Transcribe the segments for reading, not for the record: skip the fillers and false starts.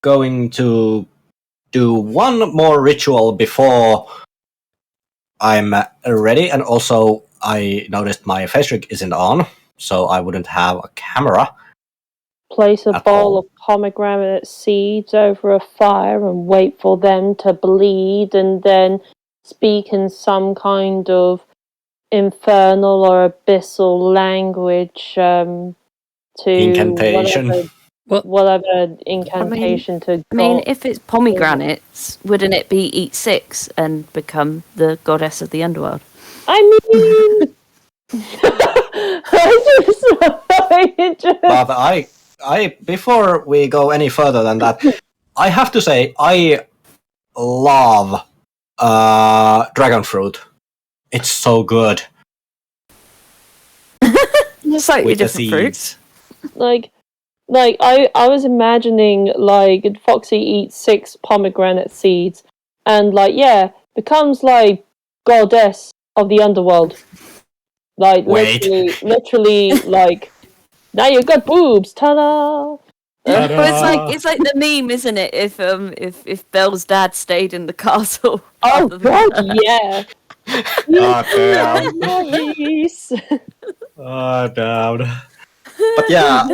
going to do one more ritual before I'm ready, and also I noticed my face rig isn't on, so I wouldn't have a camera. Place a bowl of pomegranate seeds over a fire and wait for them to bleed, and then speak in some kind of infernal or abyssal language to incantation. Whatever incantation to. I mean, if it's pomegranates, wouldn't it be eat 6 and become the goddess of the underworld? I mean, But I before we go any further than that, I have to say I love dragon fruit. It's so good. Slightly with the different fruits. seeds. Like I was imagining like Foxy eats 6 pomegranate seeds and becomes like goddess of the underworld. Like literally like now you've got boobs, ta-da! Well, it's like the meme, isn't it? If Belle's dad stayed in the castle. Oh god, yeah. Oh damn. Nice. Oh damn. But yeah,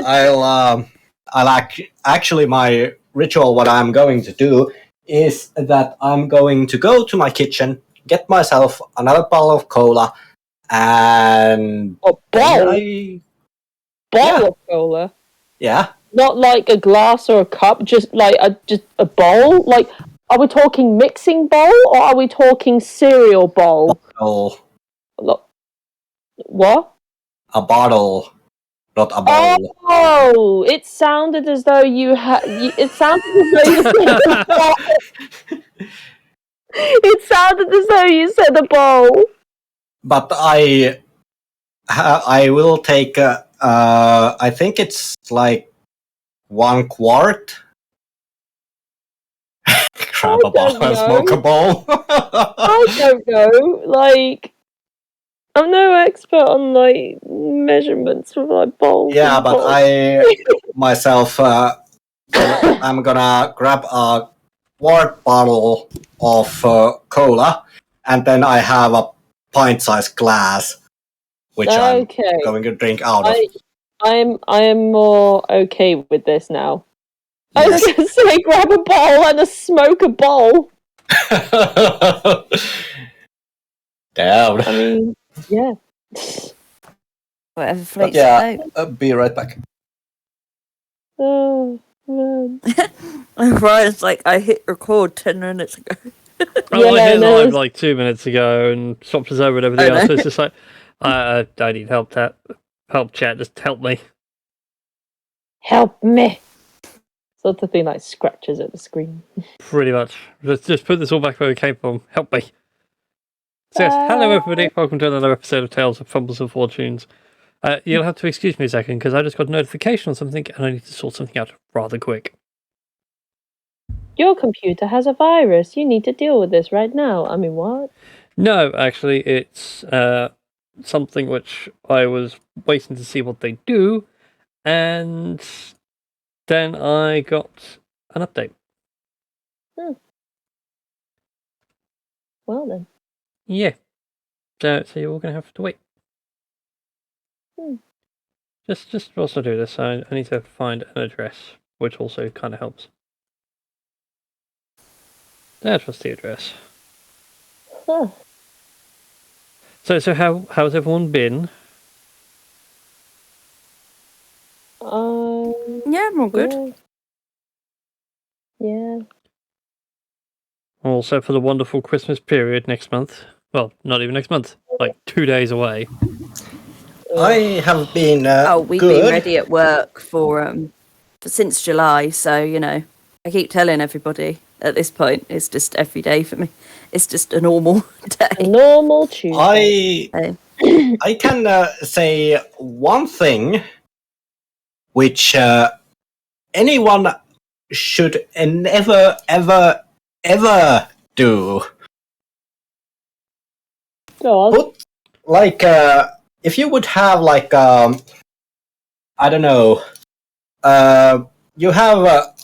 I'll actually my ritual. What I'm going to do is that I'm going to go to my kitchen, get myself another bottle of cola, and a bottle of cola. Yeah. Not like a glass or a cup, just a bowl. Like, are we talking mixing bowl or are we talking cereal bowl? Bottle. What? A bottle. Not a bowl. Oh, it sounded as though you had. It sounded as though you said a bowl. It sounded as though you said a bowl. But I will take. I think it's like 1 quart. Grab a bottle and smoke a bowl. I don't know. Like, I'm no expert on like measurements for like bowls. Yeah, but I myself, I'm gonna grab a quart bottle of cola, and then I have a pint-sized glass, which I'm going to drink out of. I am more okay with this now. Yes. I was going to say grab a bowl and smoke a bowl. Damn. I mean, yeah. Whatever floats your boat. Be right back. Oh, man. Ryan's like, I hit record 10 minutes ago. I hit live like 2 minutes ago and swapped us over and everything else. So it's just like, I need help, help chat, just help me. Help me. Sort of thing like scratches at the screen. Pretty much. Just put this all back where we came from. Help me. So yes, hello everybody. Welcome to another episode of Tales of Fumbles and Fortunes. You'll have to excuse me a second because I just got a notification on something and I need to sort something out rather quick. Your computer has a virus. You need to deal with this right now. I mean, what? No, actually, it's something which I was waiting to see what they do, and then I got an update. Well then. Yeah. So you're all going to have to wait. Just also do this. I need to find an address, which also kind of helps. That was the address. Huh. So how's everyone been? Yeah, I'm all good. Yeah. Also for the wonderful Christmas period next month. Well, not even next month. Like 2 days away. I have been we've good. been ready at work for since July, so you know, I keep telling everybody at this point it's just every day for me. It's just a normal day. A normal Tuesday. I can say one thing which anyone should never, ever, ever do. Put, like, if you would have, like, I don't know, you have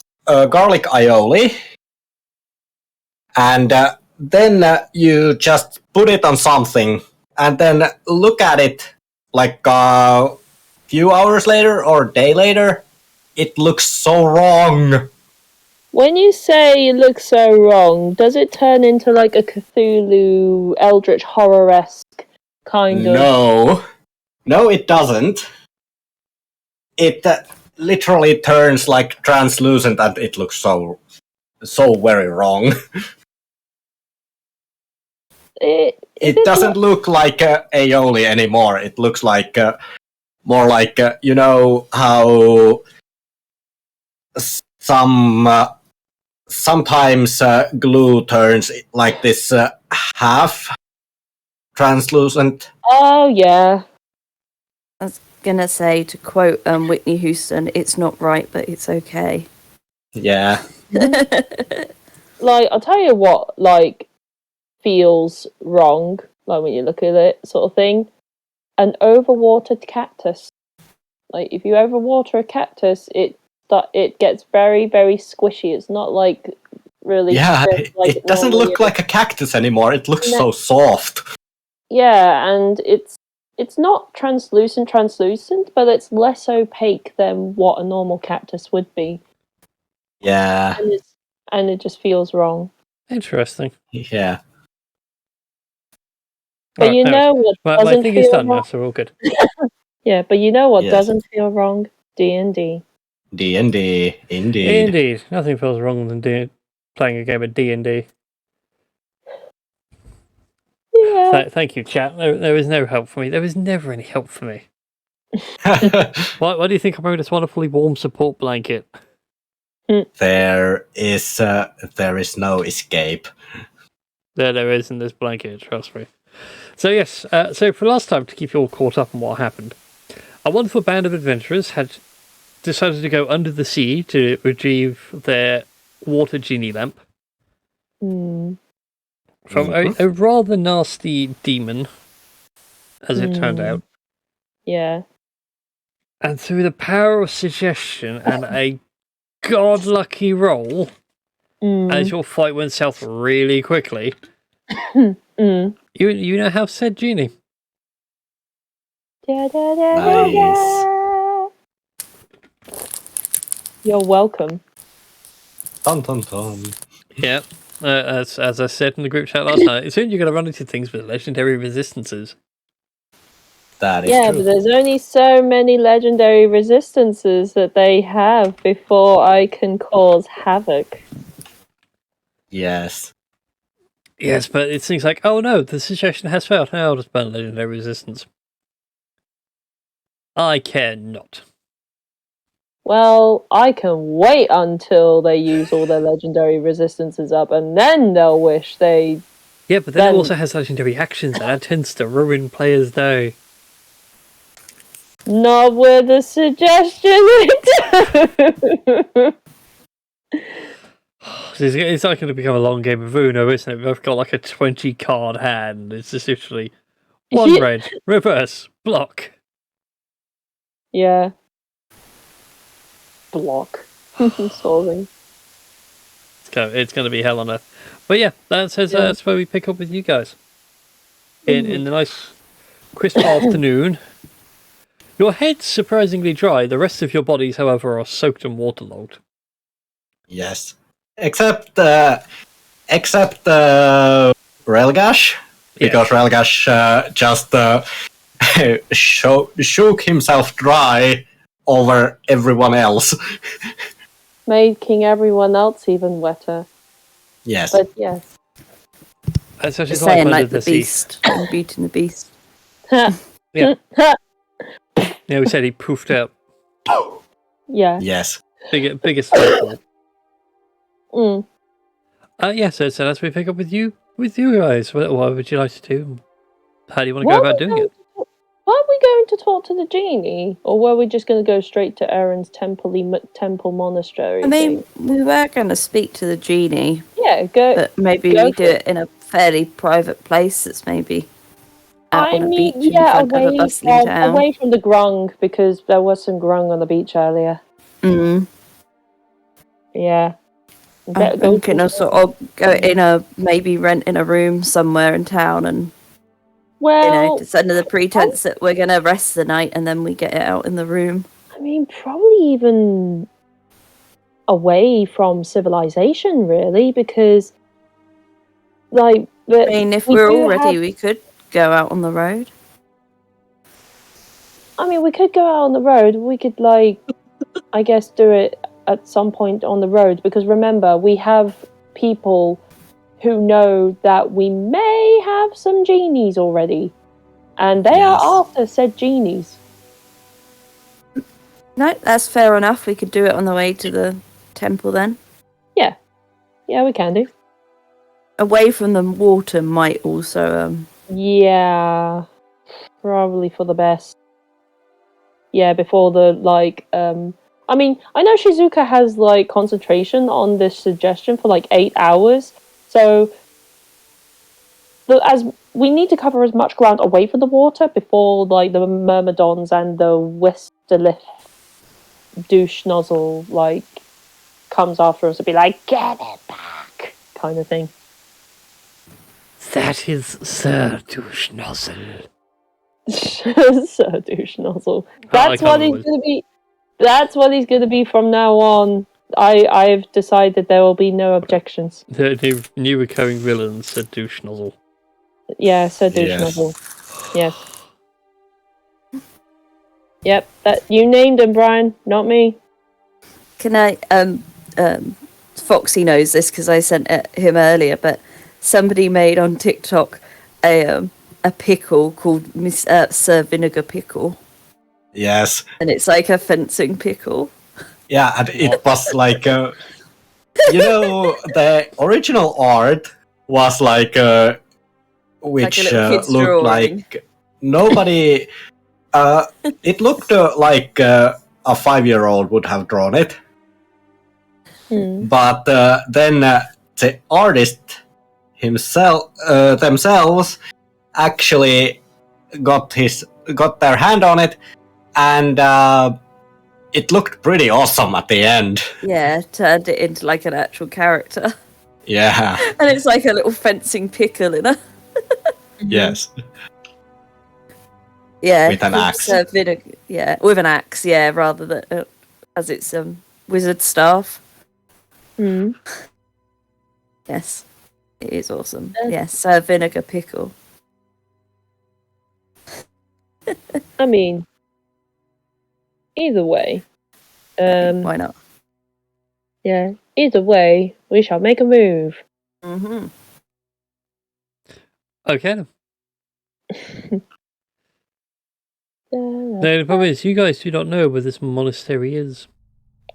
garlic aioli, and then you just put it on something, and then look at it like a few hours later or a day later. It looks so wrong. When you say it looks so wrong, does it turn into like a Cthulhu, Eldritch horror-esque kind of? No, it doesn't. It literally turns like translucent, and it looks so very wrong. It doesn't look like aioli anymore. It looks like more like you know how sometimes glue turns like this half translucent. Oh yeah. I was gonna say, to quote Whitney Houston, "It's not right, but it's okay." Yeah. Like, I'll tell you what, like, feels wrong, like when you look at it, sort of thing. An overwatered cactus. Like, if you overwater a cactus, it gets very, very squishy. It's not like really. Yeah, stiff, like it doesn't normally look is. like a cactus anymore. It looks No. so soft. Yeah, and it's not translucent, but it's less opaque than what a normal cactus would be. Yeah. And it just feels wrong. Interesting. Yeah. But Right, you know what my doesn't thing is feel done now, wrong? so we're all good. Yeah, but you know what Yes. doesn't feel wrong? D&D. D&D, indeed. Indeed, nothing feels wrong than playing a game of D&D. Yeah. Thank you, chat. There is no help for me. There is never any help for me. Why do you think I'm wearing this wonderfully warm support blanket? There is no escape. There is in this blanket, trust me. So yes, so for last time, to keep you all caught up on what happened, a wonderful band of adventurers had decided to go under the sea to retrieve their water genie lamp Mm. from a rather nasty demon, as it turned out. Yeah. And through the power of suggestion and a god-lucky roll, as your fight went south really quickly, you now have said genie. Nice. You're welcome. Dun, dun, dun. Yeah, as I said in the group chat last night, soon you're going to run into things with legendary resistances. That is Yeah, true. but there's only so many legendary resistances that they have before I can cause havoc. Yes. Yes, but it seems like, oh no, the suggestion has failed. I'll just burn legendary resistance. I care not. Well, I can wait until they use all their legendary resistances up, and then they'll wish they... Yeah, but then it also has legendary actions, and that tends to ruin players' day. Not with the suggestion. It's not going to become a long game of Uno, isn't it? We've got like a 20 card hand. It's just literally one red, reverse, block. Yeah. Block. Solving. It's going to be hell on earth. But yeah, that's where we pick up with you guys. In the nice crisp afternoon. Your head's surprisingly dry. The rest of your bodies, however, are soaked and waterlogged. Yes. Except Relgash, because Relgash just shook himself dry over everyone else. Making everyone else even wetter. Yes. But yes. That's actually It's saying like the Beast, and Beauty and the Beast. Yeah. Yeah, we said he poofed out. Yeah. Yes. Biggest fault. Mm. So as we pick up with you guys, what would you like to do? How do you want to go about doing it? Weren't we going to talk to the genie, or were we just going to go straight to Aaron's temple monastery? I mean, we were going to speak to the genie. Yeah, go. But maybe we do it in a fairly private place that's maybe out on a beach in front of a bustling town. Away from the grung, because there was some grung on the beach earlier. Mm. Yeah. I'm thinking of sort of maybe renting a room somewhere in town and, Well, just under the pretense that we're going to rest the night and then we get it out in the room. I mean, probably even away from civilization, really, because, like, I mean, if we're all ready, we could go out on the road. I mean, we could go out on the road. We could, like, I guess, do it at some point on the road, because remember, we have people who know that we may have some genies already, and they are after said genies. No, that's fair enough. We could do it on the way to the temple then. Yeah, we can do. Away from the water might also... Yeah, probably for the best. Yeah, before the, like, I mean, I know Shizuka has, like, concentration on this suggestion for, like, 8 hours, so as we need to cover as much ground away from the water before, like, the Myrmidons and the Westerlith douche nozzle, like, comes after us and be like, get it back, kind of thing. That is Sir Douche Nozzle. Sir douche nozzle. That's what he's gonna be. That's what he's gonna be from now on. I've decided there will be no objections. The new recurring villain, Sir Douche Nozzle. Yeah, Sir douche nozzle. Yes. Yep. That you named him, Brian, not me. Can I... Foxy knows this because I sent it him earlier, but somebody made on TikTok a pickle called Sir Vinegar Pickle. Yes. And it's like a fencing pickle. Yeah, and it was like, the original art was like, which kid's looked drawing. like nobody. It looked like a 5-year-old would have drawn it. But then the artist themselves actually got their hand on it, and it looked pretty awesome at the end. Yeah, turned it into like an actual character. Yeah. And it's like a little fencing pickle in a... Yes. Yeah. With an axe. Yeah, with an axe, yeah, rather than as it's wizard staff. Yes. It is awesome. Yes, vinegar pickle. I mean, either way. Why not? Yeah, either way, we shall make a move. Mm-hmm. Okay. Now, the problem is, you guys do not know where this monastery is.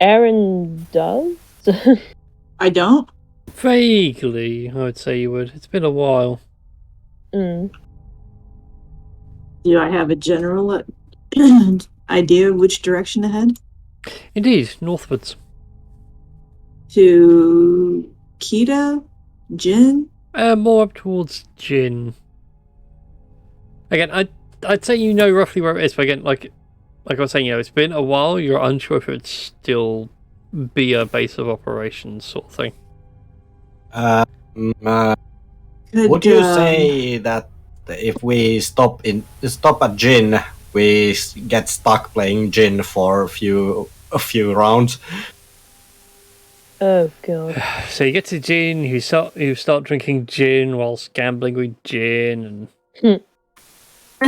Aaron does? I don't. Vaguely, I would say you would. It's been a while. Do I have a general idea of which direction to head? Indeed, northwards. To Kita? Jin? More up towards Jin. Again, I'd say you know roughly where it is, but again, like I was saying, it's been a while. You're unsure if it'd still be a base of operations sort of thing. Would you say that if we stop at Jin, we get stuck playing Jin for a few rounds? Oh god. So you get to Jin, you start drinking gin whilst gambling with gin and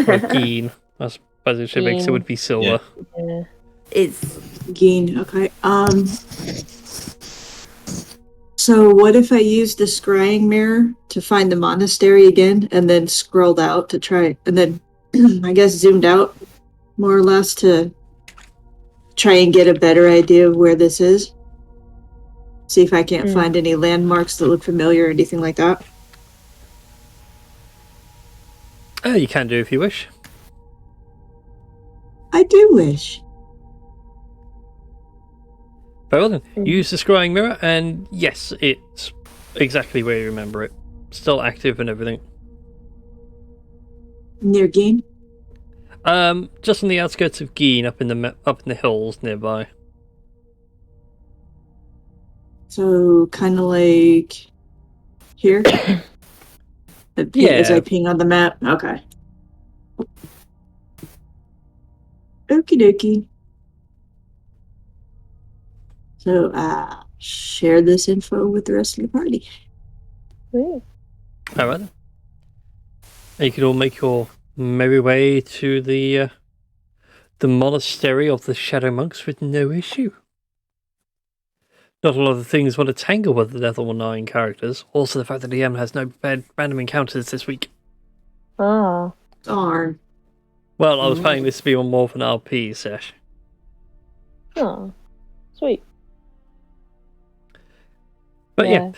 or Geen. I suppose it should make it would be silver. Yeah. It's Geen, okay. So what if I used the scrying mirror to find the monastery again and then scrolled out to try, and then I guess zoomed out more or less to try and get a better idea of where this is? See if I can't find any landmarks that look familiar or anything like that. You can do if you wish. I do wish. Very well then. Use the scrying mirror, and yes, it's exactly where you remember it. Still active and everything. Near Geen? Just on the outskirts of Geen, up in the hills nearby. So kind of like here. As I ping on the map. Okay. Okie dokie. So share this info with the rest of the party. Ooh. All right. You could all make your merry way to the monastery of the Shadow Monks with no issue. Not a lot of things want to tangle with the level 9 characters. Also, the fact that DM has no random encounters this week. Ah. Darn. Well, I was planning this to be more of an RP sesh. Oh. Sweet. But yeah,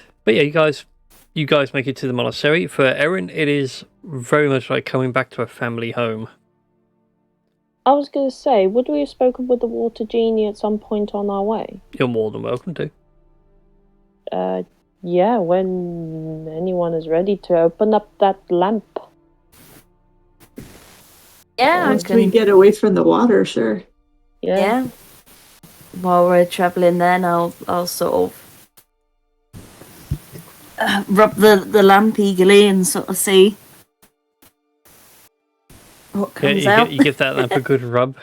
you guys make it to the monastery. For Erin, it is very much like coming back to a family home. I was going to say, would we have spoken with the water genie at some point on our way? You're more than welcome to. Yeah, when anyone is ready to open up that lamp. Yeah, I Once we can. get away from the water, sure. Yeah. While we're travelling, then I'll sort of rub the lamp eagerly and sort of see what comes out. You give that lamp a good rub.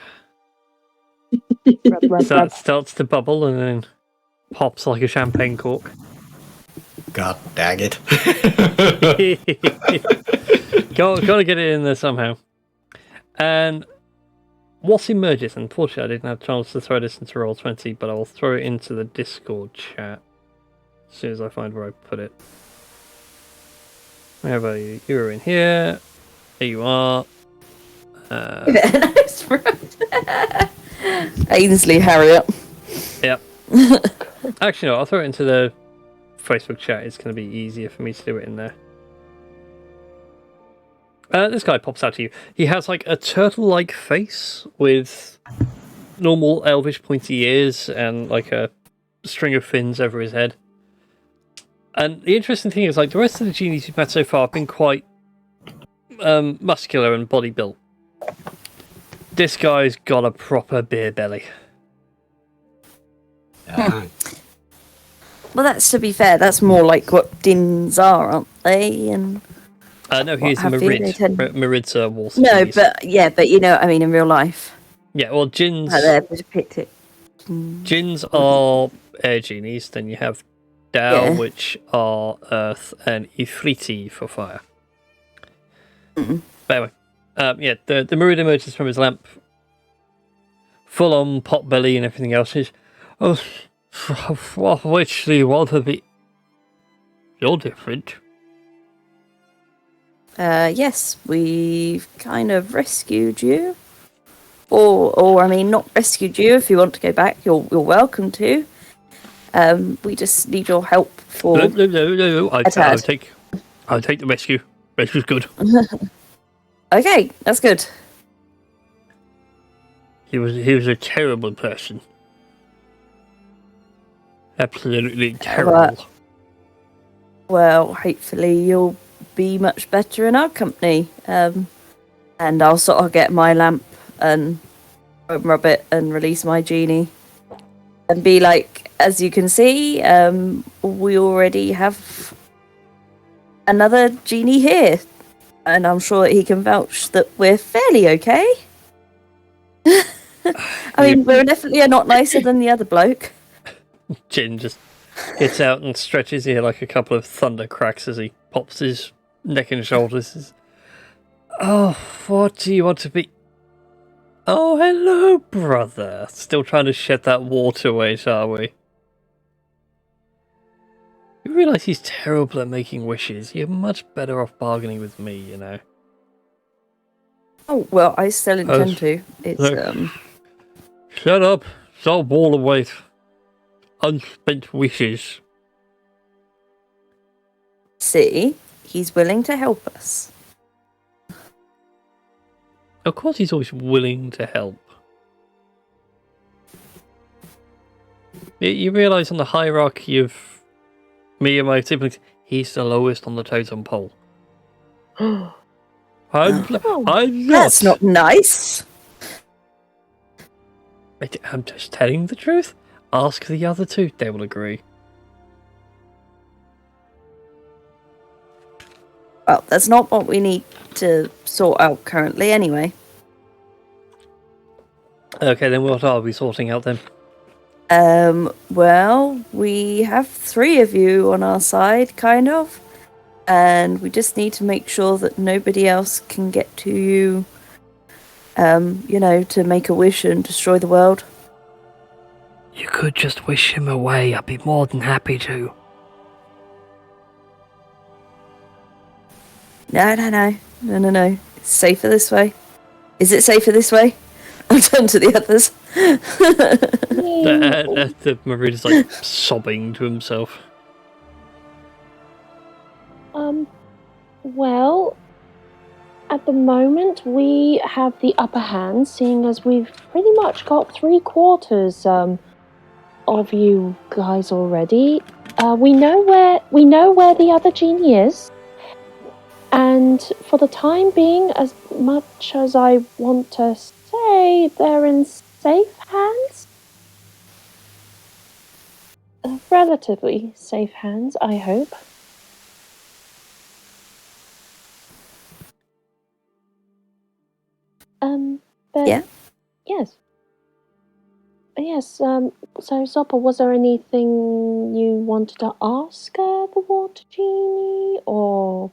Rub. Starts to bubble and then pops like a champagne cork. God dang it. Gotta get it in there somehow. And what emerges, unfortunately I didn't have a chance to throw this into Roll20, but I'll throw it into the Discord chat as soon as I find where I put it. Where are you? You're in here. Here you are. Ainsley Harriet. Yep. Actually, no, I'll throw it into the Facebook chat. It's going to be easier for me to do it in there. This guy pops out to you. He has like a turtle-like face with normal elvish pointy ears and like a string of fins over his head. And the interesting thing is, like, the rest of the genies you've met so far have been quite muscular and body built. This guy's got a proper beer belly. Yeah. Well, that's, to be fair, that's more like what Dins are, aren't they? And No, he's a Marid. Marid's a Warsaw. no, but you know what I mean in real life. Yeah, well, Jinns. How they're depicted. Jinns are air genies. Then you have Dao, which are earth, and Ifriti for fire. Mm-mm. But anyway, the Marid emerges from his lamp, full on pot belly and everything else. He's, which do you want to be? You're different. Yes, we've kind of rescued you. Or I mean, not rescued you. If you want to go back, you're welcome to. We just need your help for. No. I'll take the rescue. Rescue's good. Okay, that's good. He was a terrible person. Absolutely terrible. Well, hopefully you'll be much better in our company. And I'll sort of get my lamp and rub it and release my genie. And be like, as you can see, we already have another genie here. And I'm sure that he can vouch that we're fairly okay. I mean, we're definitely not nicer than the other bloke. Jin just gets out and stretches here like a couple of thunder cracks as he pops his neck and shoulders. Oh, what do you want to be? Oh, hello, brother. Still trying to shed that water weight, are we? You realise he's terrible at making wishes. You're much better off bargaining with me, you know. Oh, well, I still intend to. It's, look. Shut up. Stop all the weight. Unspent wishes. See, he's willing to help us. Of course he's always willing to help. You realise on the hierarchy of me and my siblings, he's the lowest on the totem pole. I'm not. That's not nice. I'm just telling the truth. Ask the other two, they will agree. Well, that's not what we need to sort out currently, anyway. Okay, then what are we sorting out then? Well, we have 3 of you on our side, kind of. And we just need to make sure that nobody else can get to you, to make a wish and destroy the world. You could just wish him away. I'd be more than happy to. No. It's safer this way. Is it safer this way? I'll turn to the others. The Marine's like sobbing to himself. Well, at the moment we have the upper hand, seeing as we've pretty much got 3/4 of you guys already. We know where the other genie is, and for the time being, as much as I want to say, they're in safe hands. Relatively safe hands, I hope. But Yeah? yes. Yes, so Zoppa, was there anything you wanted to ask the Water Genie, or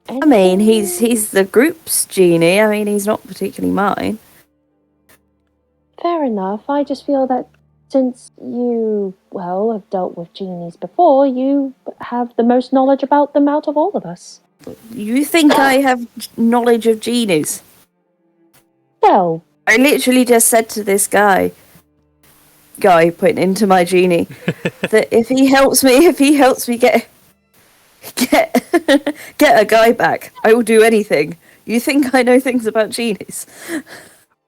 I mean, anything? he's the group's genie. I mean, he's not particularly mine. Fair enough. I just feel that since you, well, have dealt with genies before, you have the most knowledge about them out of all of us. You think I have knowledge of genies? Well, I literally just said to this guy pointing into my genie, that if he helps me get get a guy back, I will do anything. You think I know things about genies?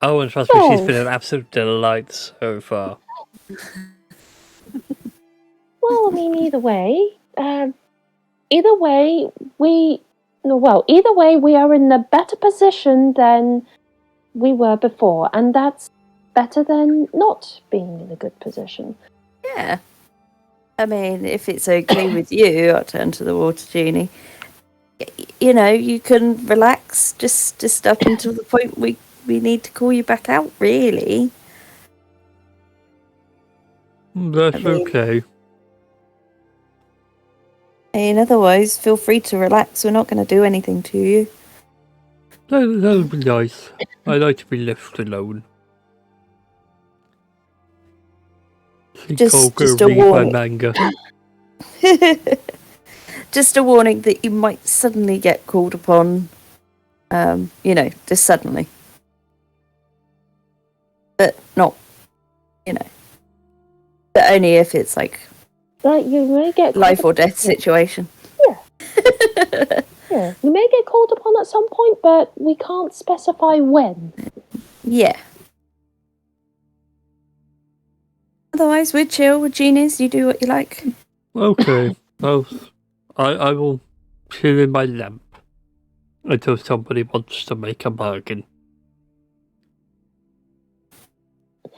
Oh, and trust me, she's been an absolute delight so far. well, I mean, either way, we are in a better position than we were before, and that's better than not being in a good position. Yeah. I mean, if it's okay with you, I'll turn to the water genie. You can relax just up until the point we need to call you back out, really. That's okay. I mean, otherwise, feel free to relax. We're not going to do anything to you. That'll be nice. I like to be left alone. Just a read my warning. manga. Just a warning that you might suddenly get called upon. Just suddenly. But not, but only if it's like You may get life or death situation. Yeah, you may get called upon at some point, but we can't specify when. Yeah. Otherwise, we're chill with genies. You do what you like. Okay. I will chill in my lamp until somebody wants to make a bargain.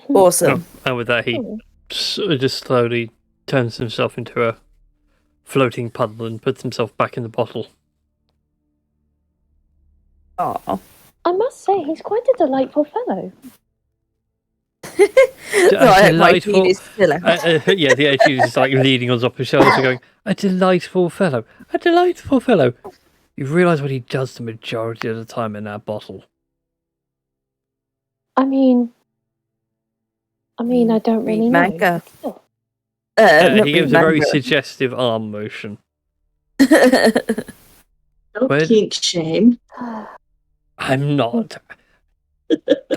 Awesome. And with that, he just slowly turns himself into a floating puddle and puts himself back in the bottle. Aw. I must say, he's quite a delightful fellow. Delightful. Yeah, the AG is like leaning on top of his shoulders and going, a delightful fellow. A delightful fellow. You realise what he does the majority of the time in that bottle. I mean, I don't really know. Manga. He gives a very suggestive arm motion. Don't kink shame. I'm not.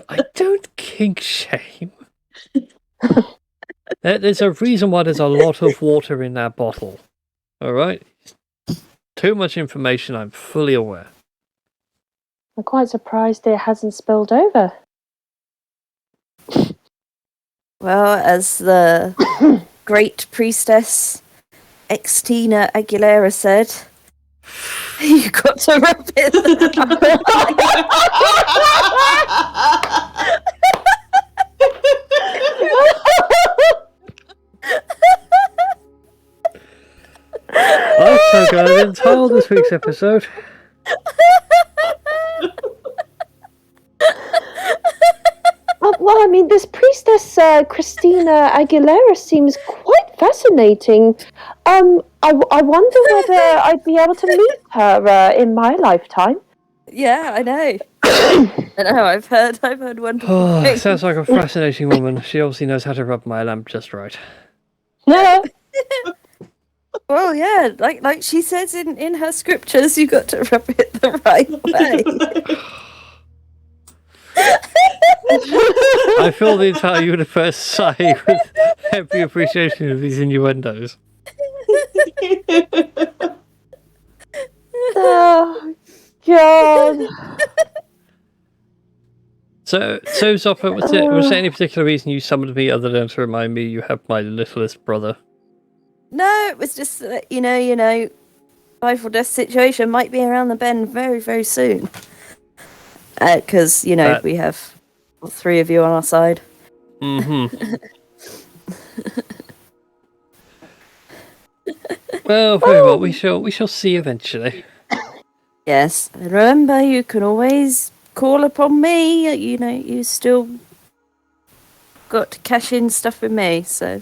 I don't kink shame. There's a reason why there's a lot of water in that bottle. Alright? Too much information, I'm fully aware. I'm quite surprised it hasn't spilled over. Well, as the great priestess Xtina Aguilera said, you got to rub it. I'm so glad I didn't tell this week's episode. this priestess Christina Aguilera seems quite fascinating. I wonder whether I'd be able to meet her in my lifetime. Yeah, I know. I know. I've heard wonderful Oh, things. sounds like a fascinating woman. She obviously knows how to rub my lamp just right. No. Well, yeah, like she says in her scriptures, you got to rub it the right way. I fill the entire universe sigh with every appreciation of these innuendos. Oh, God. So Zoppa, was there any particular reason you summoned me other than to remind me you have my littlest brother? No, it was just that, you know, life or death situation might be around the bend very, very soon. Because, we have all three of you on our side. Mm-hmm. Well, very well. We shall see eventually. Yes, and remember, you can always call upon me. You still got to cash in stuff with me, so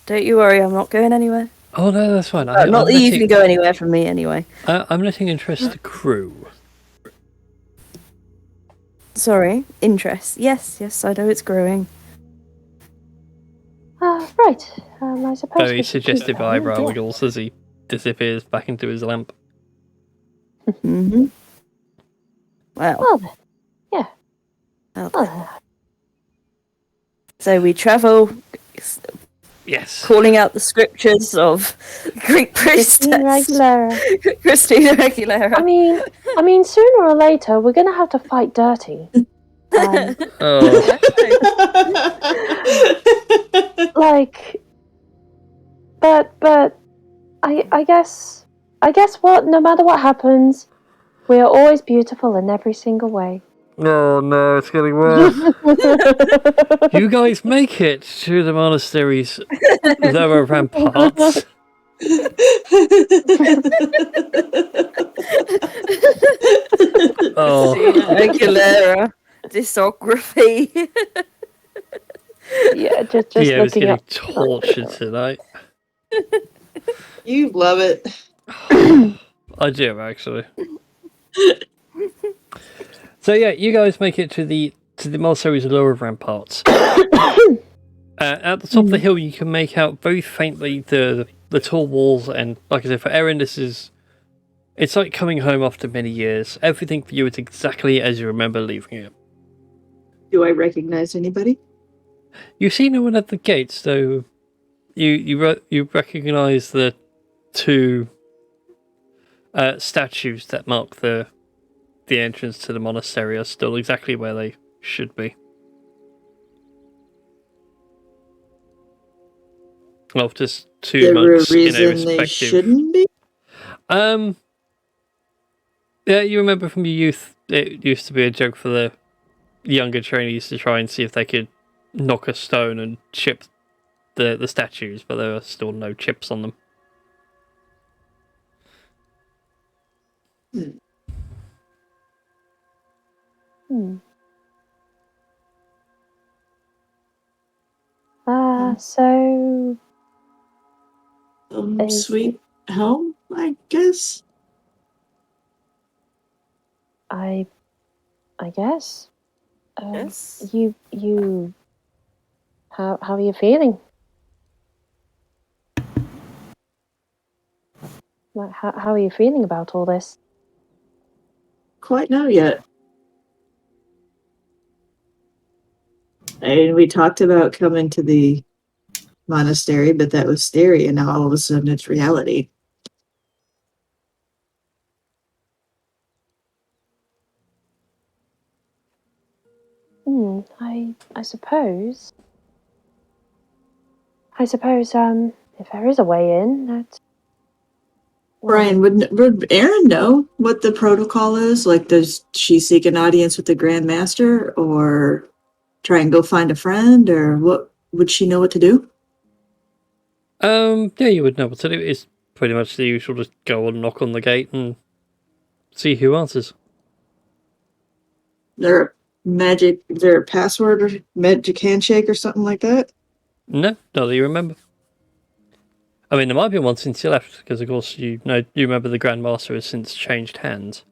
don't you worry, I'm not going anywhere. Oh no, that's fine. Not that you can go anywhere from me, anyway. I'm letting interest accrue. Sorry, interest. Yes, I know it's growing. Right. I suppose. Very suggestive eyebrow wiggles as he disappears back into his lamp. Mm-hmm. Well. Well then. Yeah. Well then. So we travel. Yes. Calling out the scriptures of Greek priestess Christina Aguilera. I mean, sooner or later we're gonna have to fight dirty. But I guess what? No matter what happens, we are always beautiful in every single way. Oh no, it's getting worse. You guys make it to the monastery's lower ramparts. Oh, Aguilera discography. Yeah, just Theo is looking getting up. tortured tonight. You love it. I do actually. So yeah, you guys make it to the monastery's lower ramparts. At the top of the hill, you can make out very faintly the tall walls, and like I said, for Erin, it's like coming home after many years. Everything for you is exactly as you remember leaving it. Do I recognize anybody? You see no one at the gates, though. You recognise the two statues that mark the entrance to the monastery are still exactly where they should be. Well, just two There were a monks in a reason respective. they shouldn't be. Yeah, you remember from your youth, it used to be a joke for the younger trainees to try and see if they could knock a stone and chip the statues, but there are still no chips on them. So Sweet home, I guess. I guess. Yes. You. How are you feeling? Like, how are you feeling about all this? Quite know yet. And we talked about coming to the monastery, but that was scary, and now all of a sudden it's reality. I suppose. If there is a way in, that's. Brian, would Aaron know what the protocol is? Like, does she seek an audience with the Grand Master, or try and go find a friend, or what? Would she know what to do? Yeah, you would know what to do. It's pretty much the usual, just go and knock on the gate and see who answers. There magic? Is there a password or magic handshake or something like that? No, not that you remember. I mean, there might be one since you left, because of course you remember the Grandmaster has since changed hands.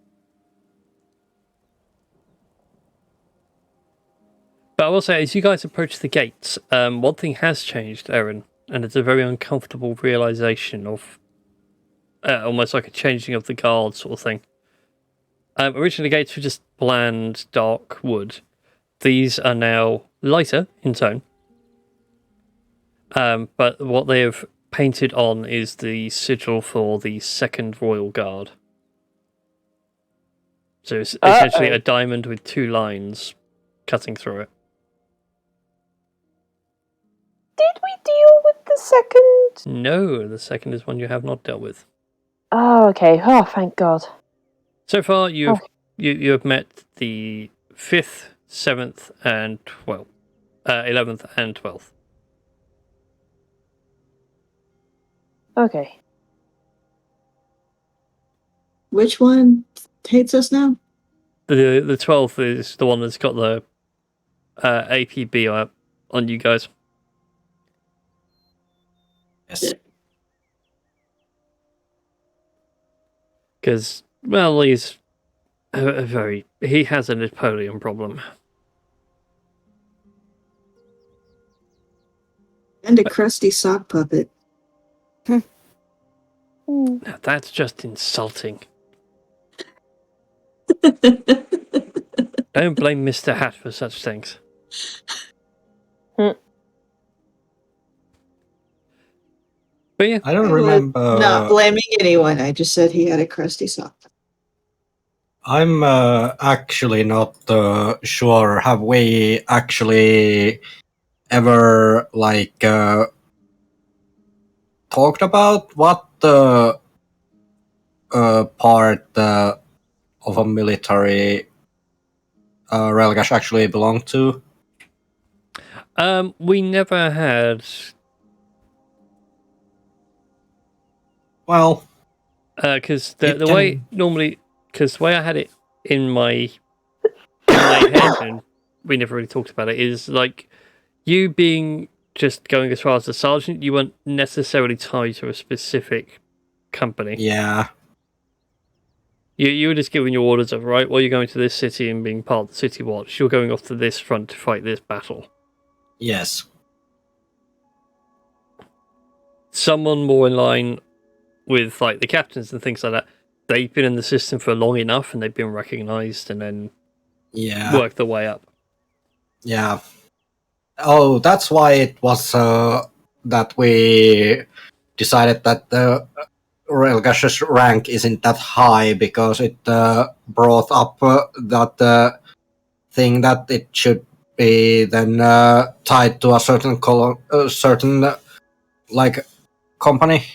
But I will say, as you guys approach the gates, one thing has changed, Erin, and it's a very uncomfortable realization of almost like a changing of the guard sort of thing. Originally, the gates were just bland, dark wood. These are now lighter in tone. But what they have painted on is the sigil for the Second Royal Guard. So it's essentially a diamond with 2 lines cutting through it. Did we deal with the second? No, the second is one you have not dealt with. Oh, okay. Oh, thank God. So far, you have met the 5th, 7th, and 12th. 11th and 12th. Okay. Which one hates us now? The 12th is the one that's got the APB on you guys. Yes. Because, well, he's he has a Napoleon problem. And a crusty sock puppet. Now, that's just insulting. Don't blame Mr. Hat for such things. But yeah, I don't remember. Not blaming anyone. I just said he had a crusty sock. I'm actually not sure. Have we actually ever talked about what the part of a military Relgash actually belonged to? we never had. Well, Because the way normally, because the way I had it in my head, and we never really talked about it, is like you being just going as far as the sergeant, you weren't necessarily tied to a specific company. yeah. You were just giving your orders of, right, well, you're going to this city and being part of the city watch. You're going off to this front to fight this battle. Yes. Someone more in line with like the captains and things like that, they've been in the system for long enough and they've been recognized and then worked their way up. Yeah. Oh, that's why it was that we decided that the Relgash's rank isn't that high, because it brought up that thing that it should be then tied to a certain company.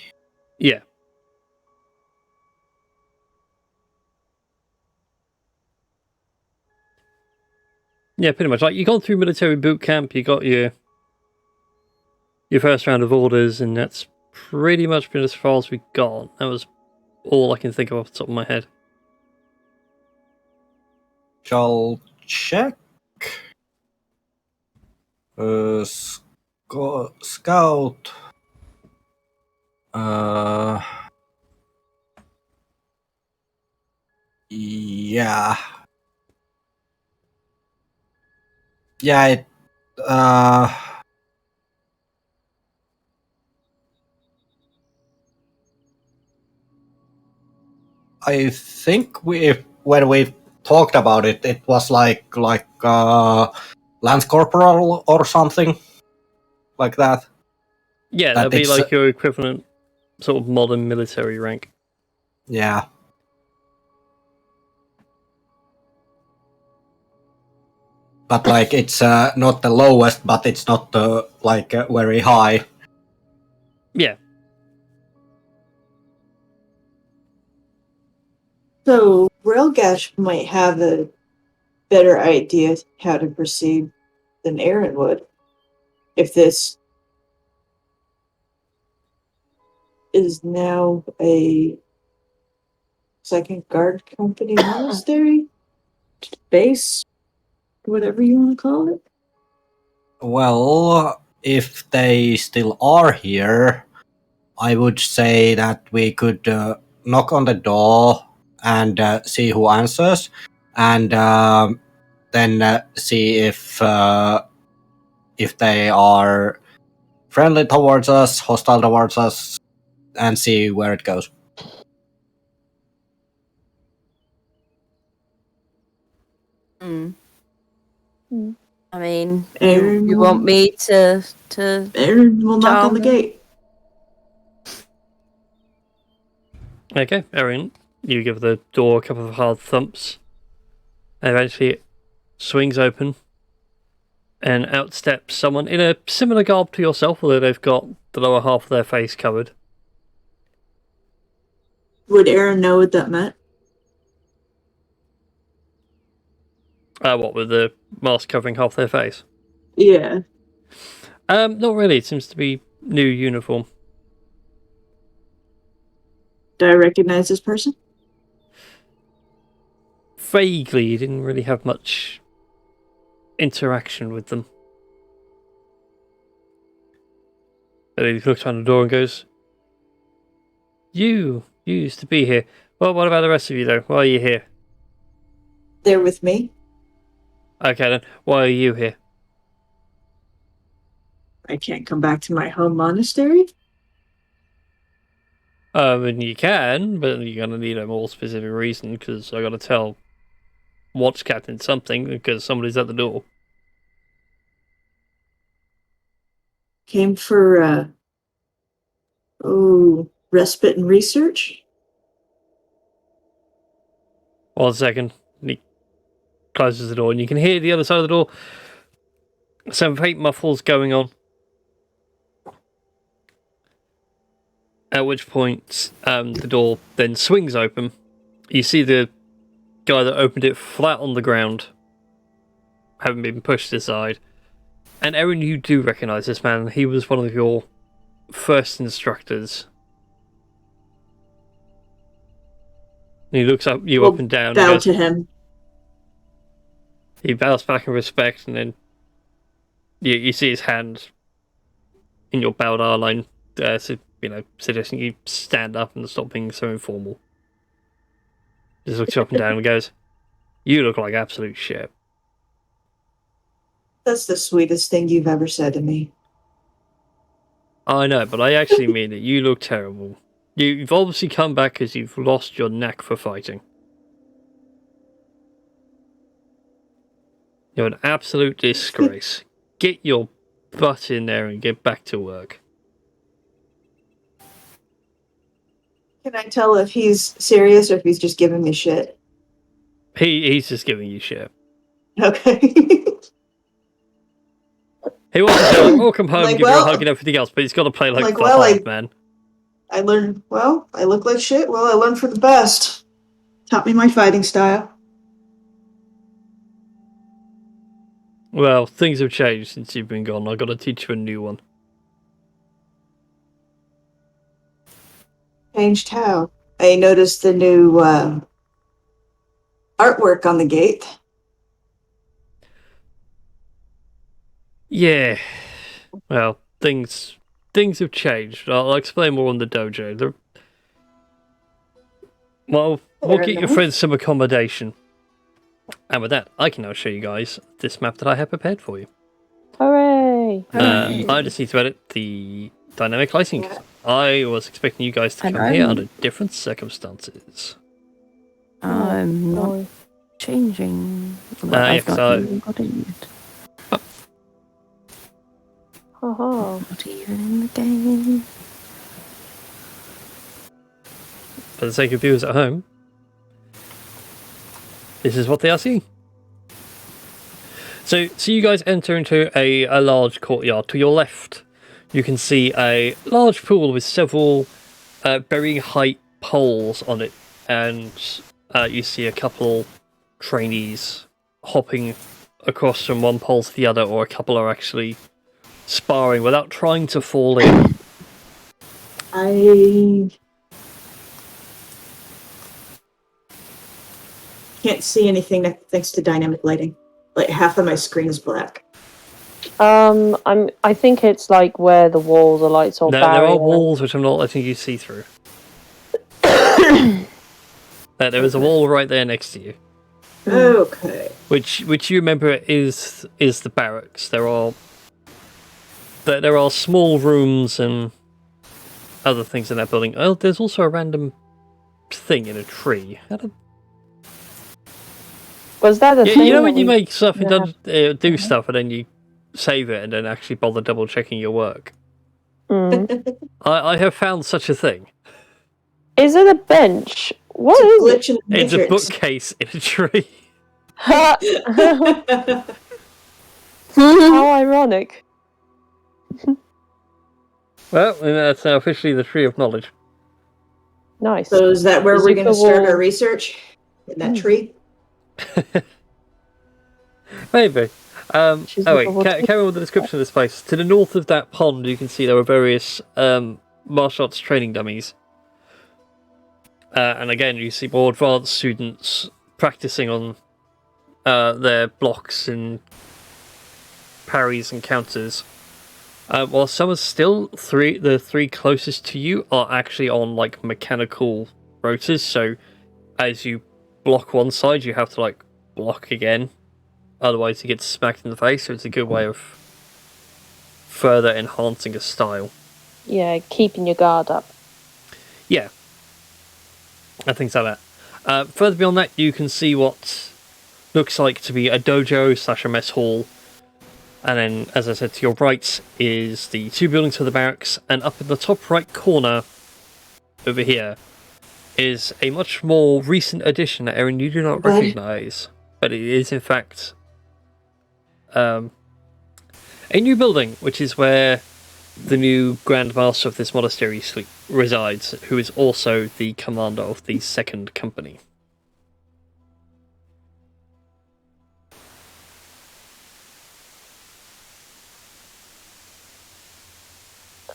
Yeah. Yeah, pretty much. Like, you gone through military boot camp, you got your first round of orders, and that's pretty much been as far as we got. That was all I can think of off the top of my head. Shall check. Scout. Yeah. Yeah, it I think when we talked about it, it was like Lance Corporal or something like that. Yeah, that'd be like your equivalent sort of modern military rank. Yeah. But like it's not the lowest, but it's not very high. Yeah. So Relgash might have a better idea how to proceed than Aaron would. If this is now a second guard company monastery base, whatever you want to call it. Well, if they still are here, I would say that we could knock on the door and see who answers, and then see if they are friendly towards us, hostile towards us, and see where it goes. Hmm. Hmm. I mean, Aaron you will- want me to Aaron will knock on the Charming. gate. Okay, Erin, you give the door a couple of hard thumps. And eventually it swings open. And out steps someone in a similar garb to yourself, although they've got the lower half of their face covered. Would Aaron know what that meant? What, with the mask covering half their face? Yeah. Not really. It seems to be new uniform. Do I recognize this person? Vaguely, you didn't really have much interaction with them. But he looks around the door and goes, You used to be here. Well, what about the rest of you, though? Why are you here? They're with me. Okay, then. Why are you here? I can't come back to my home monastery. And you can, but you're going to need a more specific reason, because I got to tell Watch Captain something, because somebody's at the door. Came for respite and research. 1 second. And he closes the door, and you can hear the other side of the door some faint muffles going on. At which point, the door then swings open. You see the guy that opened it flat on the ground, having been pushed aside. And Erin, you do recognise this man. He was one of your first instructors. And he looks up you We'll up and down. Bow And goes, to him. he bows back in respect, and then you see his hand in your bowed R line, suggesting you stand up and stop being so informal. Just looks you up and down and goes, You look like absolute shit. That's the sweetest thing you've ever said to me. I know, but I actually mean it. You look terrible. You've obviously come back because you've lost your knack for fighting. You're an absolute disgrace. Get your butt in there and get back to work. Can I tell if he's serious or if he's just giving me shit? He's just giving you shit. Okay. He wants to say, like, oh, come home, Like, give you a well- hug and everything else, but he's got to play like the well, hard man. I learned, I look like shit. Well, I learned for the best. Taught me my fighting style. Well, things have changed since you've been gone. I've got to teach you a new one. Changed how? I noticed the new artwork on the gate. Yeah. Well, things have changed. I'll explain more on the dojo. We'll Fair get your enough. friends some accommodation. And with that, I can now show you guys this map that I have prepared for you. Hooray! I just need to edit the dynamic lighting. I was expecting you guys to And come here I'm- under different circumstances. I'm not Oh, changing. Well, I've yes, not even got in yet. haha. Not even in the game. For the sake of viewers at home, this is what they are seeing. So you guys enter into a large courtyard. To your left, you can see a large pool with several varying height poles on it, and you see a couple trainees hopping across from one pole to the other, or a couple are actually sparring without trying to fall in. I can't see anything thanks to dynamic lighting. Like half of my screen's black. I think it's like where the walls are like sort of There are barrier. walls which I'm not letting you see through. There is a wall right there next to you, Okay. which you remember is the barracks. There are small rooms and other things in that building. Oh, there's also a random thing in a tree. Was that a thing? You know when that you we- make stuff and Yeah. do stuff and then you save it and then actually bother double checking your work. Mm. I have found such a thing. Is it a bench? What It's a is it? glitch in the It's a matrix. bookcase in a tree. How ironic. Well, and that's officially the tree of knowledge. Nice. So is that where Is we're it going to the start our wall? research? In that tree? Maybe. She's Oh wait, looking forward to carry on with the description of this place. To the north of that pond, you can see there are various martial arts training dummies. And again, you see more advanced students practicing on their blocks and parries and counters. While some are still the three closest to you are actually on like mechanical rotors. So as you block one side, you have to like block again. Otherwise, you get smacked in the face. So it's a good way of further enhancing a style. Yeah, keeping your guard up. Yeah. And things like that. Further beyond that, you can see what looks like to be a dojo / a mess hall. And then, as I said, to your right is the two buildings for the barracks. And up in the top right corner, over here, is a much more recent addition that, Erin, you do not Right. recognise. But it is, in fact, a new building, which is where the new Grand Master of this monastery resides, who is also the commander of the second company.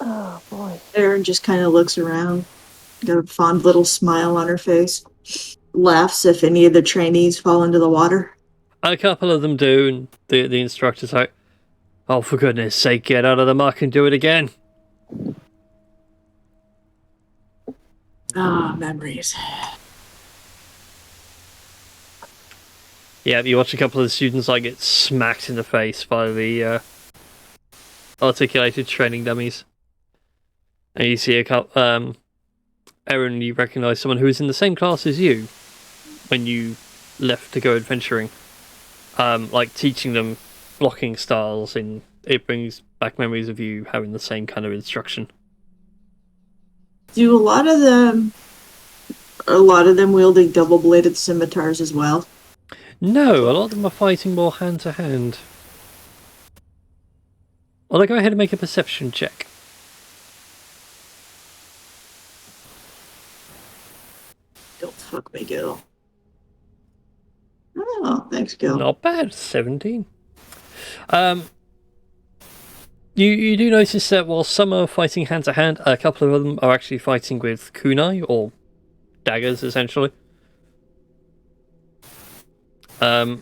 Oh boy. Erin just kind of looks around, got a fond little smile on her face, laughs if any of the trainees fall into the water. A couple of them do, and the instructor's like, "Oh, for goodness sake, get out of the muck and do it again." Ah, memories. Yeah, you watch a couple of the students like get smacked in the face by the articulated training dummies, and you see a couple. Erin, you recognise someone who was in the same class as you when you left to go adventuring. Like teaching them blocking styles, and it brings back memories of you having the same kind of instruction. Do a lot of them wielding double-bladed scimitars as well? No, a lot of them are fighting more hand to hand. Well, go ahead and make a perception check. Don't fuck me, Gil. Oh, thanks, Gil. Not bad, 17. You do notice that while some are fighting hand to hand, a couple of them are actually fighting with kunai, or daggers, essentially. But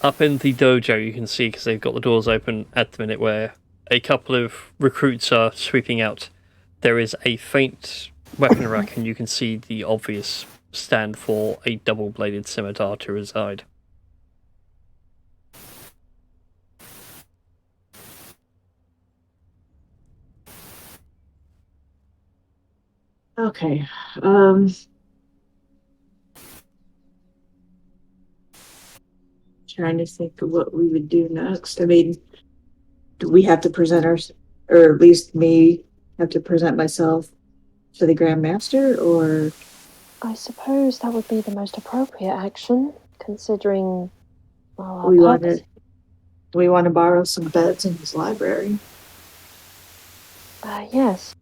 up in the dojo, you can see, because they've got the doors open at the minute, where a couple of recruits are sweeping out. There is a faint weapon rack, and you can see the obvious stand for a double-bladed scimitar to reside. Okay. Trying to think of what we would do next. I mean, do we have to present or at least me have to present myself to the Grand Master, or I suppose that would be the most appropriate action, considering our we want purpose. to we want to borrow some beds in his library? Yes,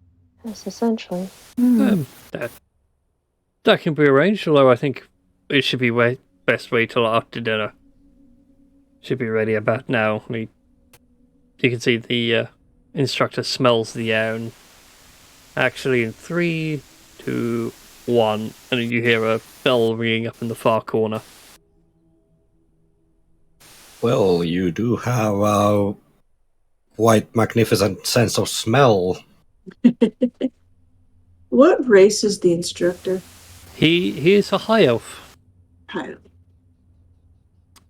essentially. That can be arranged, although I think it should be best wait till after dinner. Should be ready about now. You can see the instructor smells the air, and actually in 3, 2, 1, and you hear a bell ringing up in the far corner. Well, you do have a quite magnificent sense of smell. What race is the instructor? He is a high elf. I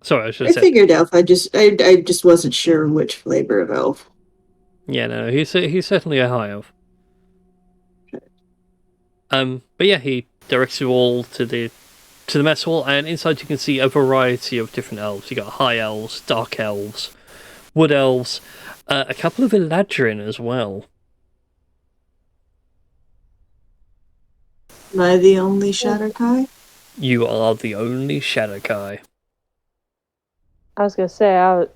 Sorry, I should have said. figured elf. I just wasn't sure which flavor of elf. Yeah, no, he's certainly a high elf. But yeah, he directs you all to the mess hall, and inside you can see a variety of different elves. You got high elves, dark elves, wood elves, a couple of Eladrin as well. Am I the only Shatterkai? You are the only Shadowkai. I was going to say, I'm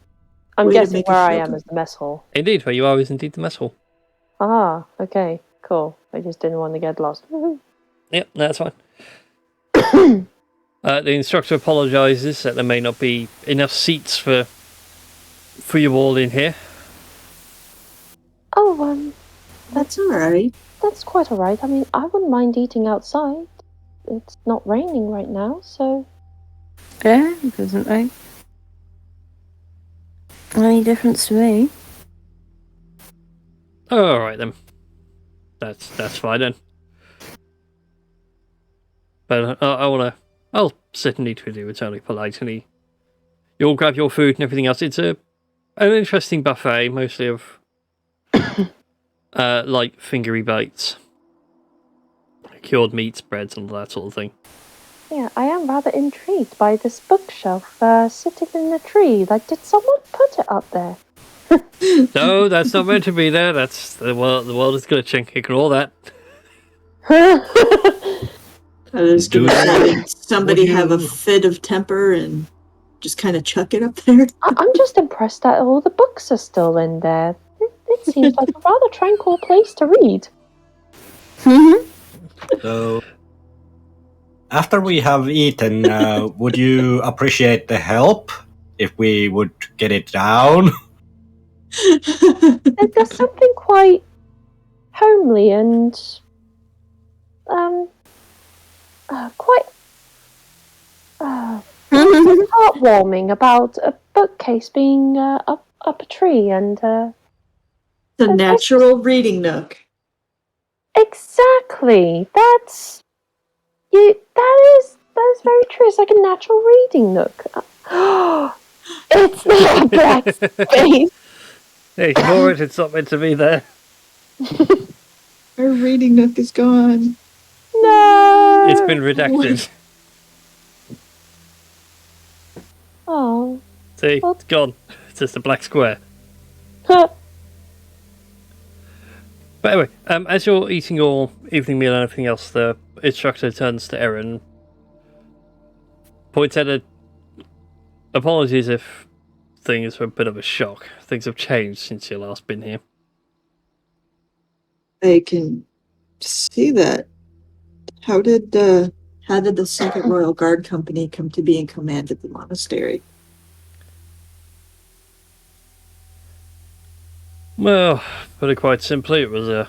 Way to guessing make it where I feel am good. is the mess hall. Indeed, where you are is indeed the mess hall. Ah, okay, cool. I just didn't want to get lost. Yep, that's fine. The instructor apologises that there may not be enough seats for you all in here. Oh, That's alright. that's quite alright. I mean, I wouldn't mind eating outside. It's not raining right now, so... Yeah, it doesn't make any difference to me. All right then. That's fine then. But I'll sit and eat with you. It's only polite, and you'll grab your food and everything else. It's an interesting buffet, mostly of like fingery bites, cured meats, breads, and all that sort of thing. Yeah, I am rather intrigued by this bookshelf sitting in the tree. Like, did someone put it up there? No, that's not meant to be there. That's the world. The world is glitching. Ignore that. I was Do gonna you- say, somebody would have a you- fit of temper and just kind of chuck it up there. I'm just impressed that all the books are still in there. It seems like a rather tranquil place to read. So, after we have eaten, would you appreciate the help if we would get it down? There's something quite homely and quite heartwarming about a bookcase being up a tree, and The natural reading nook. exactly that's that is very true. It's like a natural reading nook. It's not a black space. Hey, ignore it. It's not meant to be there. Our reading nook is gone. No. It's been redacted. Oh. See, it's gone. It's just a black square. Huh. But anyway, as you're eating your evening meal and everything else, the instructor turns to Erin, points at apologies if things were a bit of a shock. Things have changed since you last been here. I can see that. How did the Second Royal Guard Company come to be in command of the monastery? Well, put it quite simply, it was a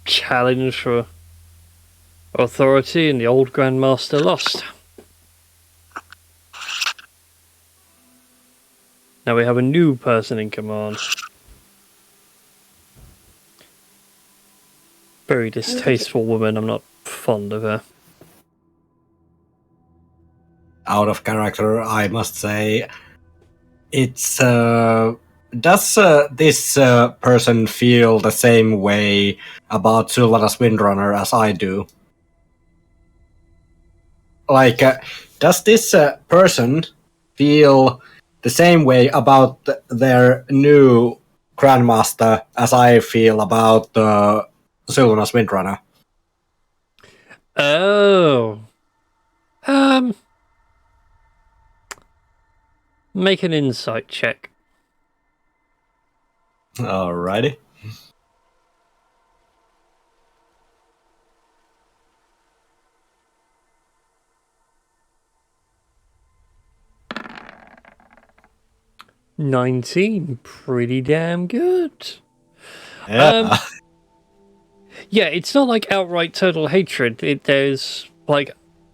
challenge for authority, and the old Grand Master lost. Now we have a new person in command. Very distasteful woman. I'm not fond of her. Out of character, I must say. It's does this person feel the same way about Sylvanas Windrunner as I do? Like, does this person feel the same way about their new Grandmaster as I feel about Sylvanas Windrunner? Oh. Make an insight check. Alrighty. $19. Pretty damn good. Yeah. Yeah, it's not like outright total hatred. There's like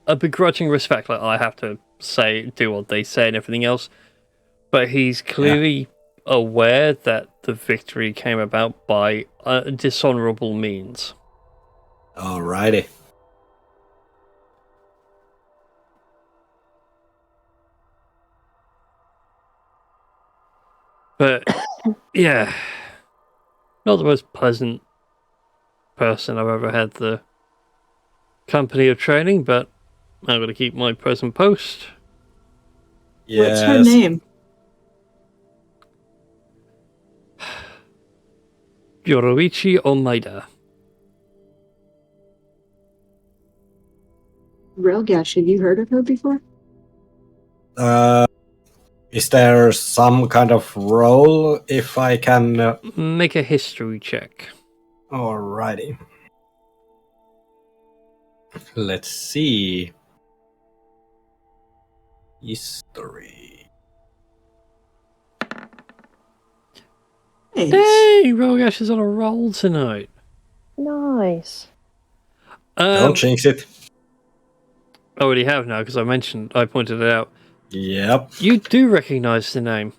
a begrudging respect. Like, I have to say, do what they say and everything else. But he's clearly aware that the victory came about by dishonorable means. Alrighty. But yeah, not the most pleasant person I've ever had the company of training, but I'm going to keep my present post. What's her Yes. name? Yoroichi Omaida. Railgash, have you heard of her before? Is there some kind of role if I can? Make a history check. Alrighty. Let's see. History. Nice. Hey, Rogash is on a roll tonight. Nice. Don't jinx it. I already have now because I pointed it out. Yep. You do recognize the name.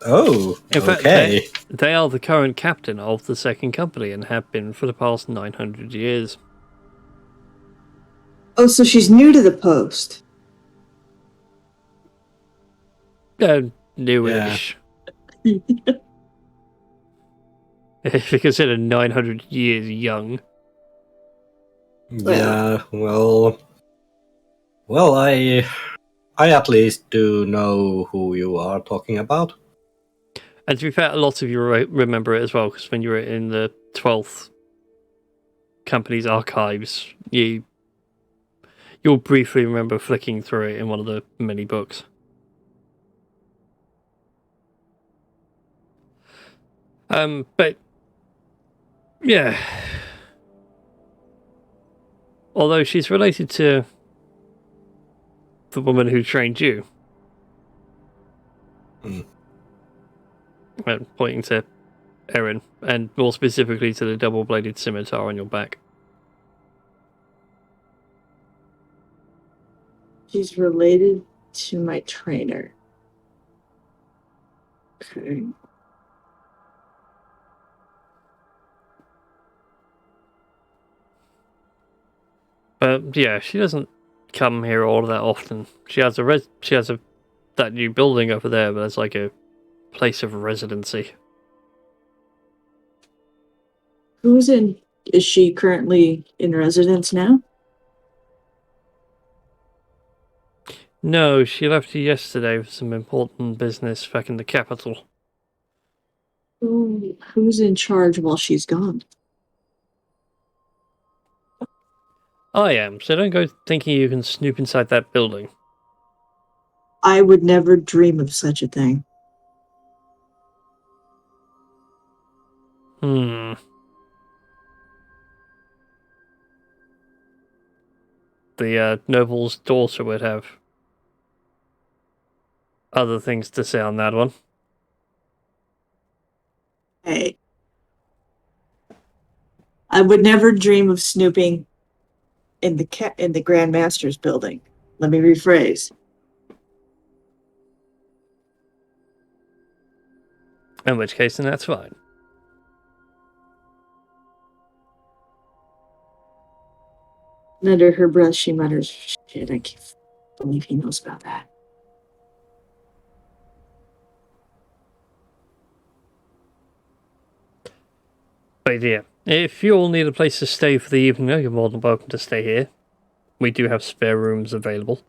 Oh, In fact, okay. they are the current captain of the second company and have been for the past 900 years. Oh, so she's new to the post. Newish. If you consider 900 years young. Yeah, well, I at least do know who you are talking about. And to be fair, a lot of you remember it as well, because when you were in the 12th company's archives, you'll briefly remember flicking through it in one of the many books. But yeah, although she's related to the woman who trained you, pointing to Erin, and more specifically to the double-bladed scimitar on your back. She's related to my trainer. Okay. But yeah, she doesn't come here all that often. She has that new building over there, but that's like a place of residency. Is she currently in residence now? No, she left yesterday for some important business back in the capital. Who's in charge while she's gone? I am, so don't go thinking you can snoop inside that building. I would never dream of such a thing. The noble's daughter would have other things to say on that one. Hey. I would never dream of snooping in the Grand Master's building. Let me rephrase. In which case, then that's fine. And under her breath, she mutters, "Shit, I can't believe he knows about that." But yeah, if you all need a place to stay for the evening, you're more than welcome to stay here. We do have spare rooms available.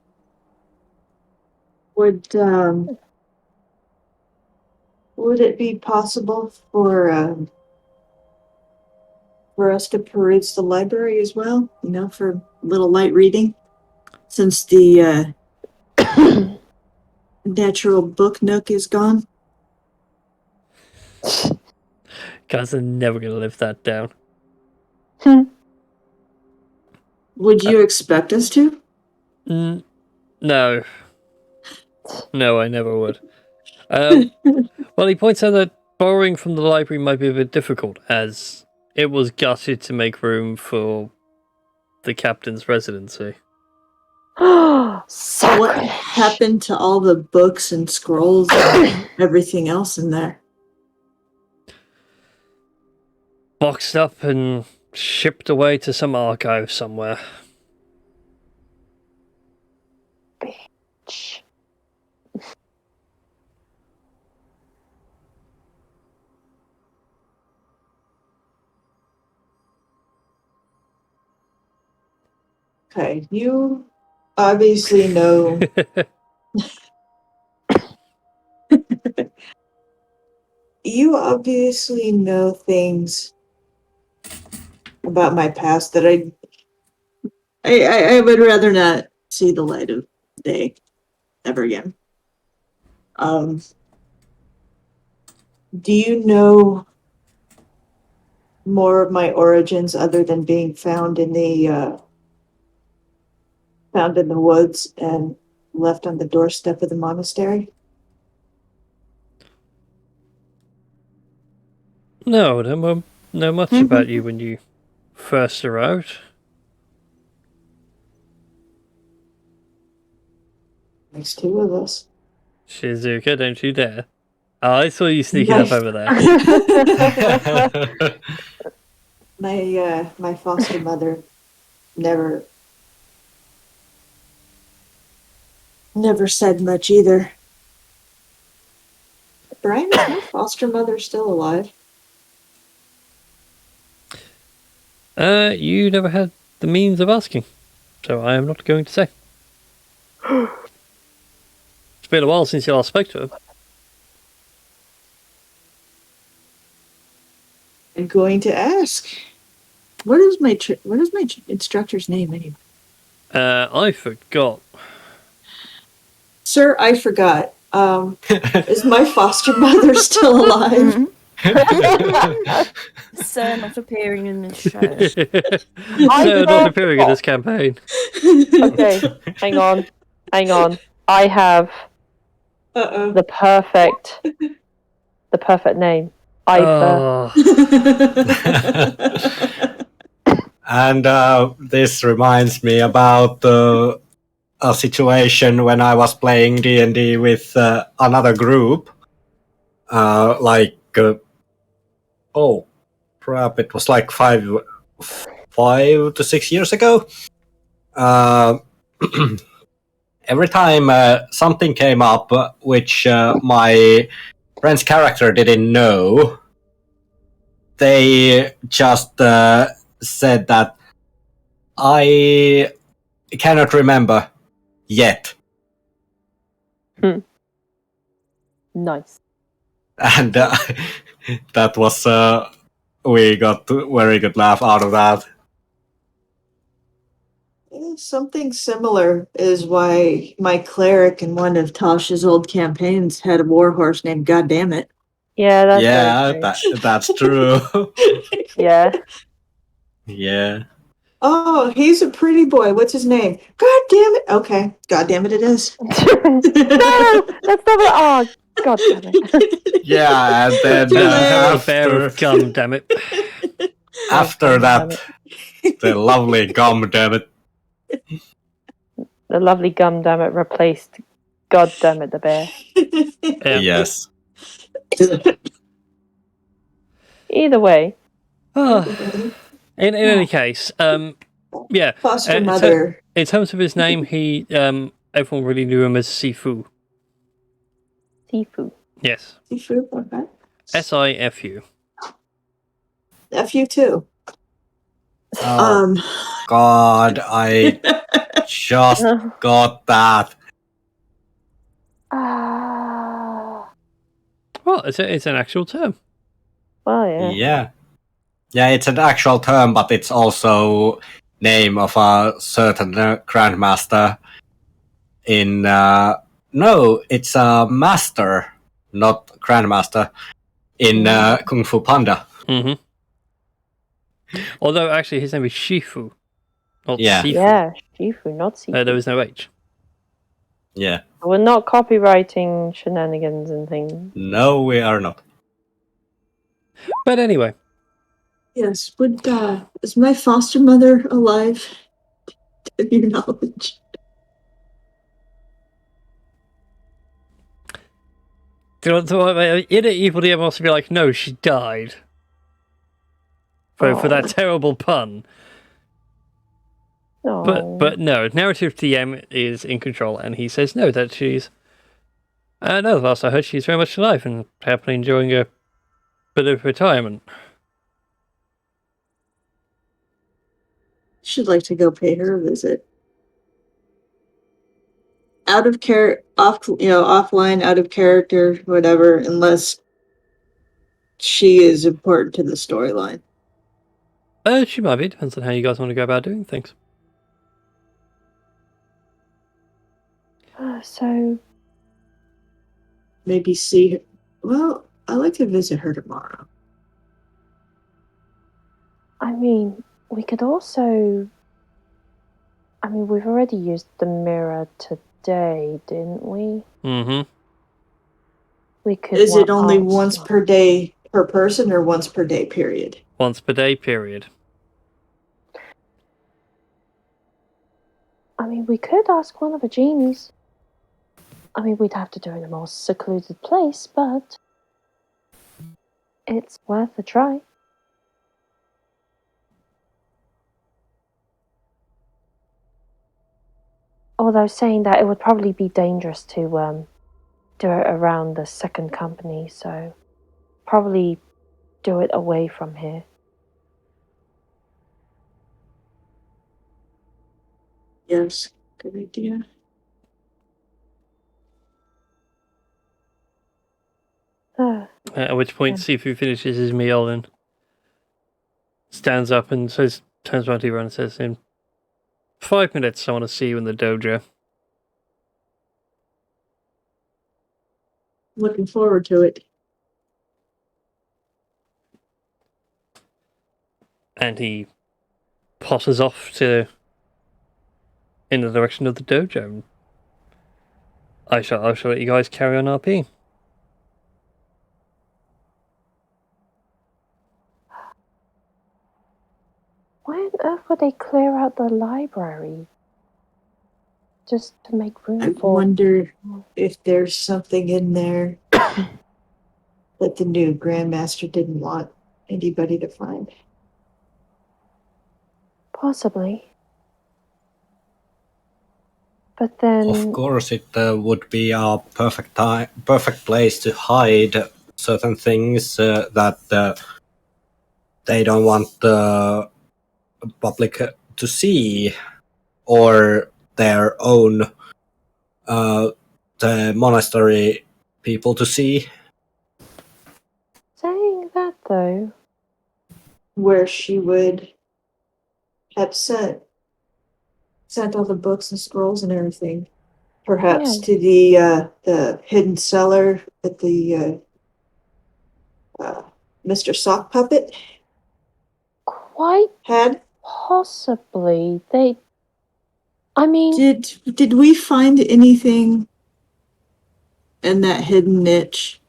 Would it be possible for us to peruse the library as well? You know, for a little light reading, since the natural book nook is gone. Guys are never going to live that down. Would you expect us to? No. No, I never would. Well, he points out that borrowing from the library might be a bit difficult, as it was gutted to make room for the captain's residency. What Sacrilege. happened to all the books and scrolls and everything else in there? Boxed up and shipped away to some archive somewhere. Okay, you obviously know. You obviously know things about my past that I would rather not see the light of day ever again. Do you know more of my origins other than being found in the woods and left on the doorstep of the monastery? No, I don't know much about you when you first arrived. Makes two of us. Shizuka, don't you dare. Oh, I saw you sneaking up over there. My foster mother never said much either. Brian, is my foster mother still alive? You never had the means of asking, so I am not going to say. It's been a while since you last spoke to her. I'm going to ask. What is my instructor's name anyway? I forgot. Sir, I forgot. Is my foster mother still alive? Sir not appearing in this show. So not appearing in this campaign. Okay, hang on. I have Uh-oh. the perfect name. Ifer. And this reminds me about a situation when I was playing D&D with another group. Oh crap! It was like 5 to 6 years ago. Every time something came up which my friend's character didn't know, they just said that I cannot remember yet. Nice. And that was we got a very good laugh out of that. Something similar is why my cleric in one of Tasha's old campaigns had a warhorse named Goddammit. Yeah, that's Yeah, very true. that's true. Yeah. Yeah. Oh, he's a pretty boy. What's his name? God damn it. Okay. God damn it, it is. No, that's not what. Oh, God damn it. Yeah, and then Too late. A bear of gum, damn it. after God damn that, the lovely gum, damn it. The lovely gum damn it replaced God damn it the bear. Yeah. Yes. Either way. In any case, yeah. Foster mother. In terms of his name, he everyone really knew him as Sifu. Sifu. Yes. Sifu, okay. Sifu. Nephew too. Oh, God, I just got that. Well, it's an actual term. Well, yeah. Yeah. Yeah, it's an actual term, but it's also name of a certain grandmaster in no, it's a master, not grandmaster, in Kung Fu Panda. Mm-hmm. Although actually his name is Shifu, not Yeah. Sifu. Yeah, Shifu, not Sifu. There was no H. Yeah. We're not copywriting shenanigans and things. No, we are not. But anyway. Yes, is my foster mother alive? To your knowledge. In it, Evil DM wants to be like, no, she died. For that terrible pun. But no, narrative DM is in control, and he says no, that she's... no, last I heard, she's very much alive and happily enjoying a bit of retirement. Should like to go pay her a visit. Out of offline, out of character, whatever, unless she is important to the storyline. She might be. Depends on how you guys want to go about doing things. So Maybe see her. Well, I'd like to visit her tomorrow. I mean, we could also... I mean, we've already used the mirror today, didn't we? Mm-hmm. We could... Is it only once per day per person or once per day period? Once per day period. I mean, we could ask one of the genies. I mean, we'd have to do it in a more secluded place, but it's worth a try. Although saying that, it would probably be dangerous to do it around the second company, so probably do it away from here. Yes, good idea. At which point, Sifu finishes his meal and stands up and turns around to everyone and says, in 5 minutes, I want to see you in the dojo. Looking forward to it. And he potters off in the direction of the dojo. I shall let you guys carry on RP. Why on earth would they clear out the library? Just to make room I for... wonder if there's something in there that the new Grandmaster didn't want anybody to find. Possibly. But then... Of course, it would be a perfect place to hide certain things that they don't want the public to see, or their own the monastery people to see. Saying that, though... Where she would have sent all the books and scrolls and everything. Perhaps to the hidden cellar that the Mr. Sock Puppet Quite had. possibly. I mean... Did we find anything in that hidden niche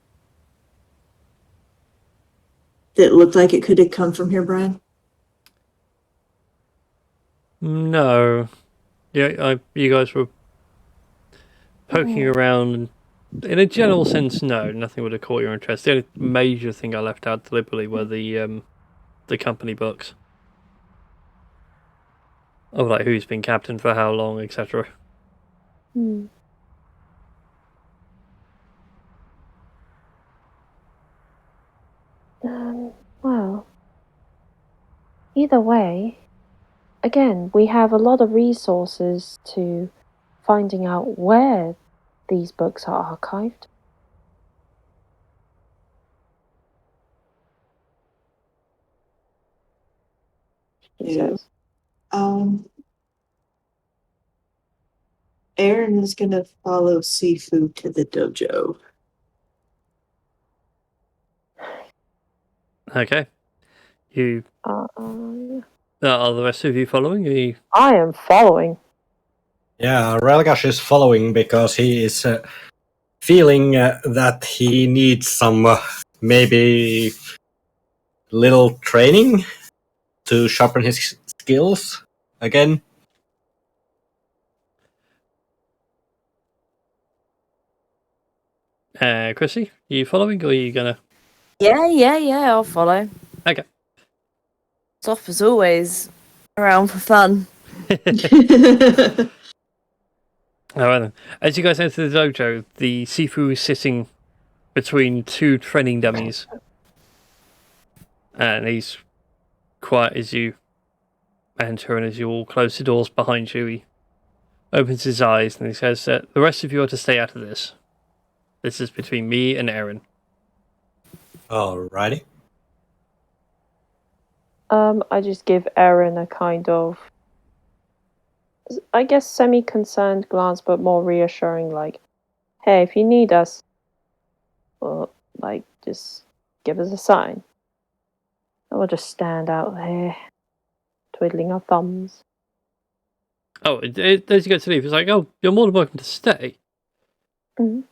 that looked like it could have come from here, Brian? No. Yeah, you guys were poking around. In a general sense, no, nothing would have caught your interest. The only major thing I left out deliberately were the company books. Of like who's been captain for how long, etc. Well, either way, again, we have a lot of resources to finding out where these books are archived. Yeah. Aaron is gonna follow Sifu to the dojo. Okay. You Yeah. are the rest of you following? I am following. Yeah, Relgash is following because he is feeling that he needs some maybe little training to sharpen his skills again. Chrissy, you following or are you gonna? Yeah, I'll follow. Okay. Soph is always around for fun. Alright then. As you guys enter the dojo, the Sifu is sitting between two training dummies. And he's quiet as you enter, and as you all close the doors behind you, he opens his eyes and he says that the rest of you are to stay out of this. This is between me and Aaron. Alrighty. I just give Aaron a kind of, I guess, semi-concerned glance, but more reassuring, like, hey, if you need us, well, like, just give us a sign. And we'll just stand out there, twiddling our thumbs. Oh, as you go to leave, it's like, oh, you're more than welcome to stay. Mhm.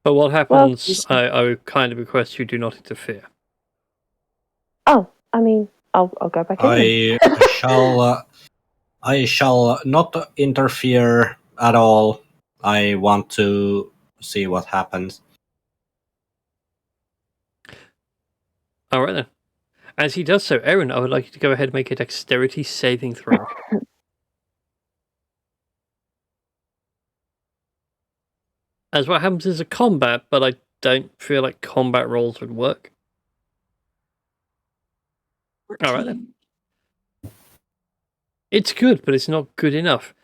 But what happens, I would kind of request you do not interfere. Oh, I mean, I'll go back in. I shall not interfere at all. I want to see what happens. Alright then. As he does so, Aaron, I would like you to go ahead and make a dexterity saving throw. As what happens is a combat, but I don't feel like combat rolls would work. Alright then. It's good, but it's not good enough.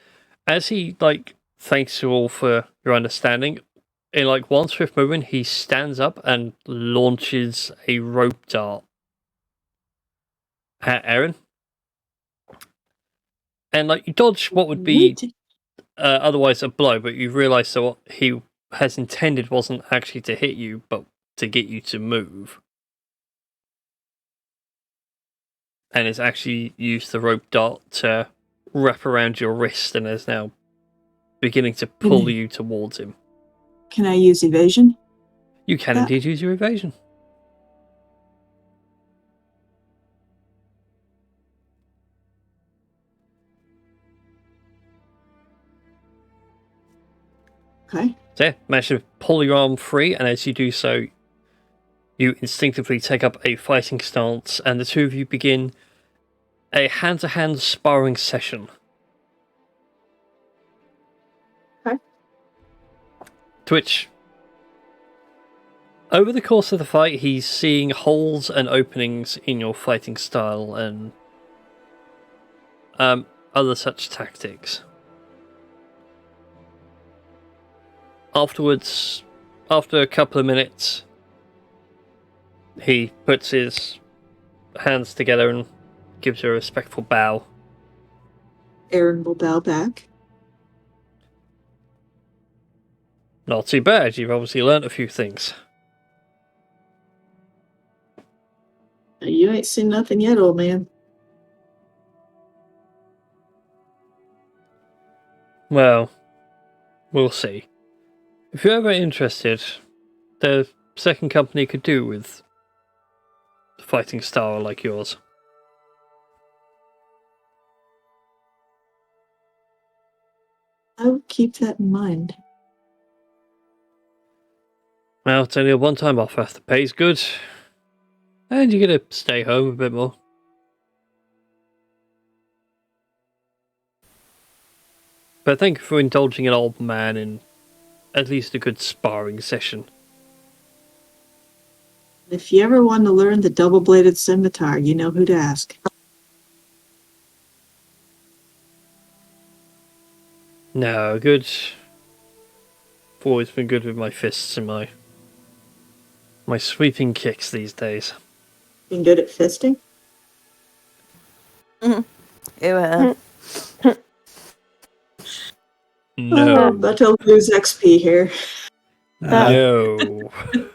As he, thanks you all for your understanding, in, one swift movement, he stands up and launches a rope dart at Aaron. And, you dodge what would be otherwise a blow, but you realise that what he has intended wasn't actually to hit you, but to get you to move. And it's actually used the rope dart to wrap around your wrist and is now beginning to pull you towards him. Can I use evasion? You can indeed use your evasion. Okay. So yeah, manage to pull your arm free, and as you do so, you instinctively take up a fighting stance, and the two of you begin a hand-to-hand sparring session. Okay. To which, over the course of the fight, he's seeing holes and openings in your fighting style and other such tactics. Afterwards, after a couple of minutes, he puts his hands together and gives you a respectful bow. Aaron will bow back. Not too bad, you've obviously learnt a few things. You ain't seen nothing yet, old man. Well, we'll see. If you're ever interested, the second company could do with a fighting style like yours. I'll keep that in mind. Well, it's only a one-time offer. The pay's good, and you get to stay home a bit more. But thank you for indulging an old man in at least a good sparring session. If you ever want to learn the double-bladed scimitar, you know who to ask. No, good. I've always been good with my fists and my sweeping kicks these days. Being good at fisting? Ew, No. But I'll lose XP here. No.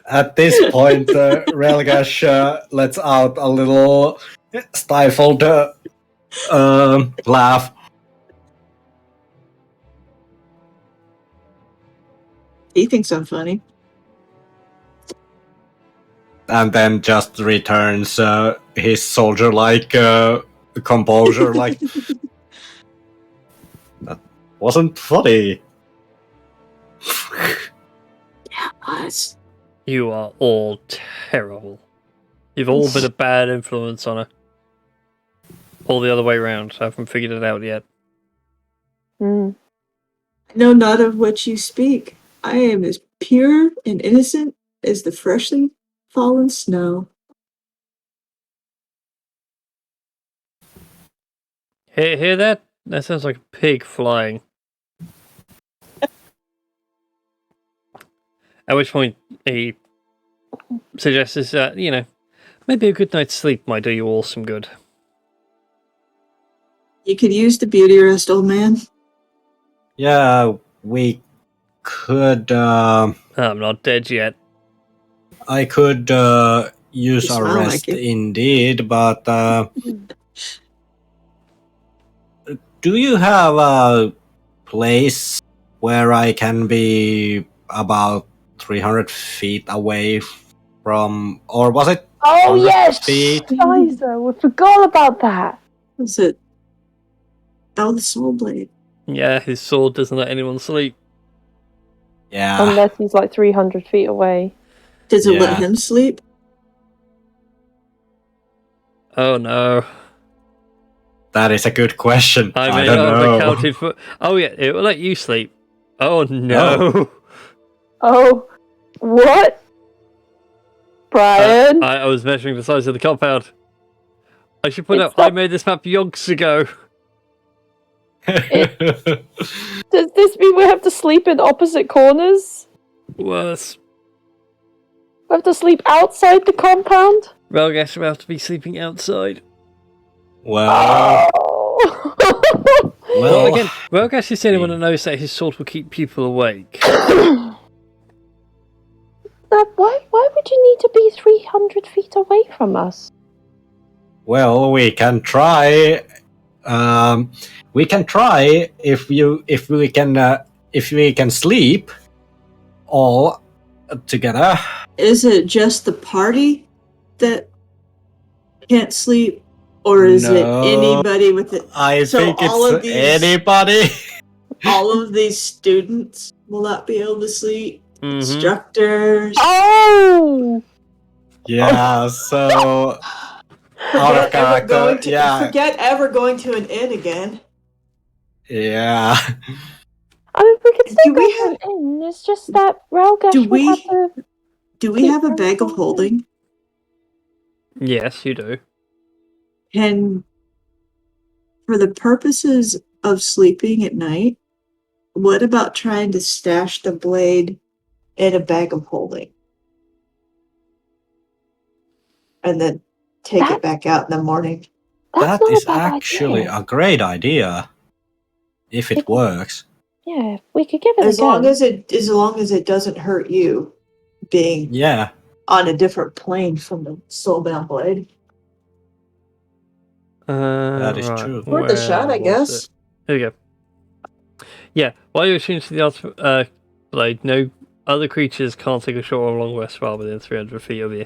At this point, Relgash lets out a little stifled laugh. He thinks I'm funny. And then just returns his soldier-like composure, like, that wasn't funny. What? You are all terrible. You've all been a bad influence on her. Or the other way around. I haven't figured it out yet. Mm. I know not of what you speak. I am as pure and innocent as the freshly fallen snow. Hear that? That sounds like a pig flying. At which point he suggests that, maybe a good night's sleep might do you all some good. You could use the beauty rest, old man. Yeah, we could. I'm not dead yet. I could use You a smell rest like it. indeed, but do you have a place where I can be about 300 feet away from, or was it? Oh 100 yes, feet? Scheiße, we forgot about that. Is it? Oh, the soul blade. Yeah, his sword doesn't let anyone sleep. Yeah, Unless he's like 300 feet away. Does it let Yeah. him sleep? Oh no. that is a good question. I I may don't not have know. accounted for. Oh yeah, it will let you sleep. Oh no. Oh, what? Brian? I was measuring the size of the compound. I should point It's out, I not- made this map yonks ago. Does this mean we have to sleep in opposite corners? Worse. We have to sleep outside the compound? Well, I guess we'll have to be sleeping outside. well, Oh. Well, well, again, Rogash is the only one who knows that his sword will keep people awake. Now, why would you need to be 300 feet away from us? well, we can try. We can try if we can sleep all together. Is it just the party that can't sleep, or is it No. anybody with it? I So think all it's of these- anybody. All of these students will not be able to sleep. Mhm. Instructors. Oh! Yeah, so out of character. Yeah, Forget ever going to an inn again. yeah. I mean, we could Do still we go have- to an inn. It's just that Relgash Do would we- have to... Do we have a bag of holding? Yes, you do. And for the purposes of sleeping at night, what about trying to stash the blade in a bag of holding? And then take it back out in the morning. That's That not is a bad actually idea. a great idea. If it works. Yeah, we could give it As a go. long as it doesn't hurt you being Yeah. on a different plane from the soulbound blade. That is Right. true. Worth a shot, I Where was guess. it? Here we go. Yeah, while you're attuned to the ultimate blade, no other creatures can't take a short or long rest while within 300 feet of you.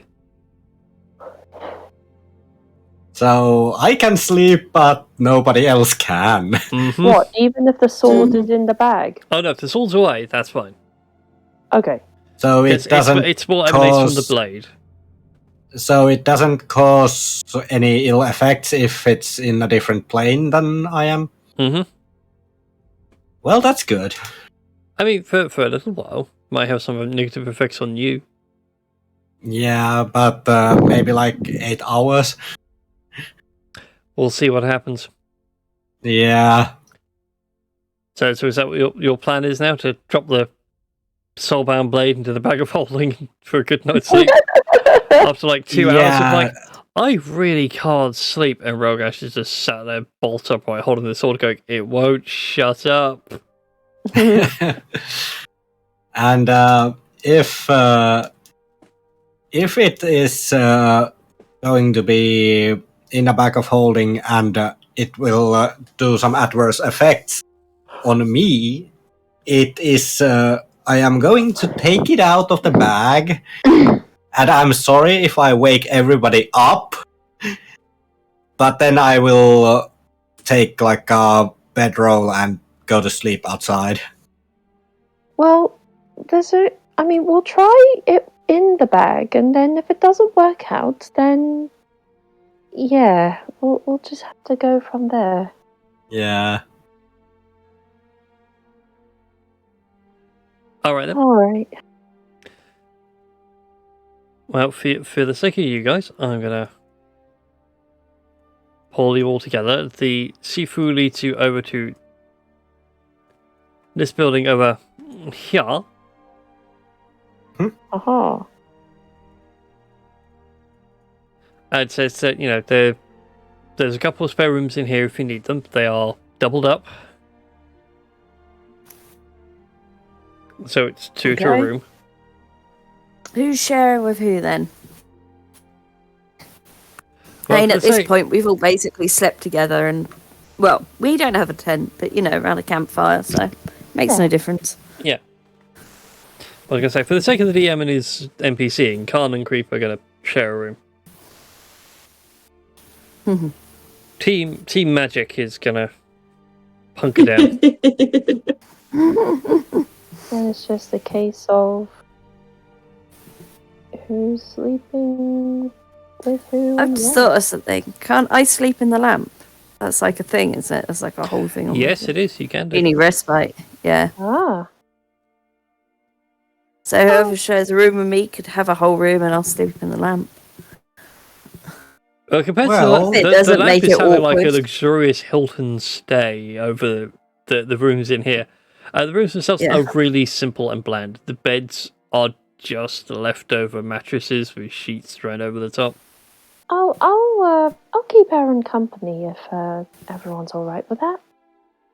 So I can sleep, but nobody else can. Mm-hmm. What, even if the sword is in the bag? Oh no, if the sword's away, that's fine. Okay. So it doesn't. It's what emanates from the cause- blade. So it doesn't cause any ill effects if it's in a different plane than I am. Mm-hmm. Well, that's good. I mean, for a little while, might have some negative effects on you. Yeah, but maybe like 8 hours. We'll see what happens. Yeah. So is that what your plan is now, to drop the soulbound blade into the bag of holding for a good night's sleep after like 2 hours of like, I really can't sleep, and Rogash is just sat there bolt upright holding the sword going, it won't shut up. And if it is going to be in a bag of holding and it will do some adverse effects on me, it is I am going to take it out of the bag, and I'm sorry if I wake everybody up, but then I will take like a bedroll and go to sleep outside. Well, there's I mean, we'll try it in the bag, and then if it doesn't work out, then yeah, we'll just have to go from there. Yeah. All right then. All right. Well, for the sake of you guys, I'm gonna pull you all together. The Sifu leads you over to this building over here. Aha. And it says that, there's a couple of spare rooms in here if you need them. They are doubled up. So it's two to a Okay. room. Who's sharing with who then? Well, I mean, for at the this sake- point, we've all basically slept together, and well, we don't have a tent, but around a campfire, so makes no difference. I was going to say, for the sake of the DM and his NPC, Khan and Creep are going to share a room. Team Magic is going to hunker down. And it's just a case of who's sleeping with who. I've and just when. thought of something. Can't I sleep in the lamp? That's like a thing, isn't it? That's like a whole thing. Yes, it is. You can do. You need respite. Yeah. Ah. So whoever shares a room with me could have a whole room, and I'll sleep in the lamp. Well, compared Well, to It the doesn't lamp make is it having like a awkward. luxurious Hilton stay over the rooms in here. The rooms themselves Yeah. are really simple and bland. The beds are just leftover mattresses with sheets thrown over the top. I'll keep Aaron company if everyone's all right with that.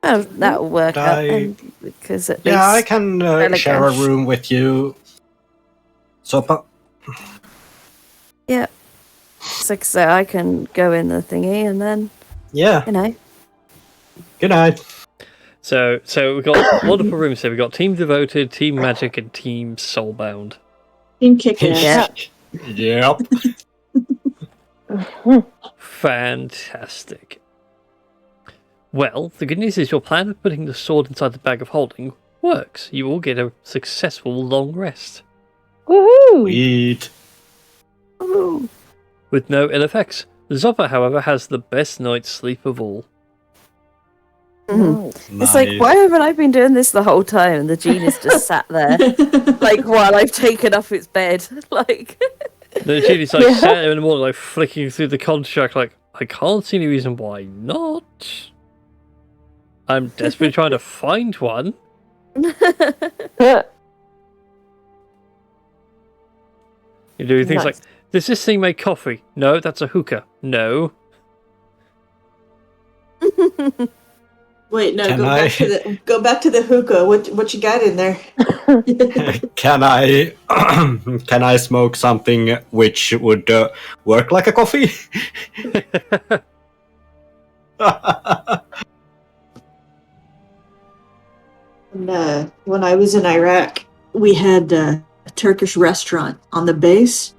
Well, that'll work out I- then, because at Yeah, I least can Elegant. share a room with you. So, it's like so I can go in the thingy, and then yeah. Good night. So we've got wonderful rooms here. We've got Team Devoted, Team Magic, and Team Soulbound. Team kick-ass. Yeah. Yep. Fantastic. Well, the good news is your plan of putting the sword inside the bag of holding works. You will get a successful long rest Woohoo! Sweet. Ooh. with no ill effects. Zopper, however, has the best night's sleep of all. Mhm. Nice. It's like, why haven't I been doing this the whole time? And the genie's just sat there, like, while I've taken up its bed. Like, The genie's like Yeah. sat there in the morning, like flicking through the contract, like, I can't see any reason why not. I'm desperately trying to find one. You're doing things like, Nice. does this thing make coffee? No, that's a hookah. No. Wait, no, Can go I- go back to the hookah. What you got in there? Can I can I smoke something which would work like a coffee? When I was in Iraq, we had a Turkish restaurant on the base,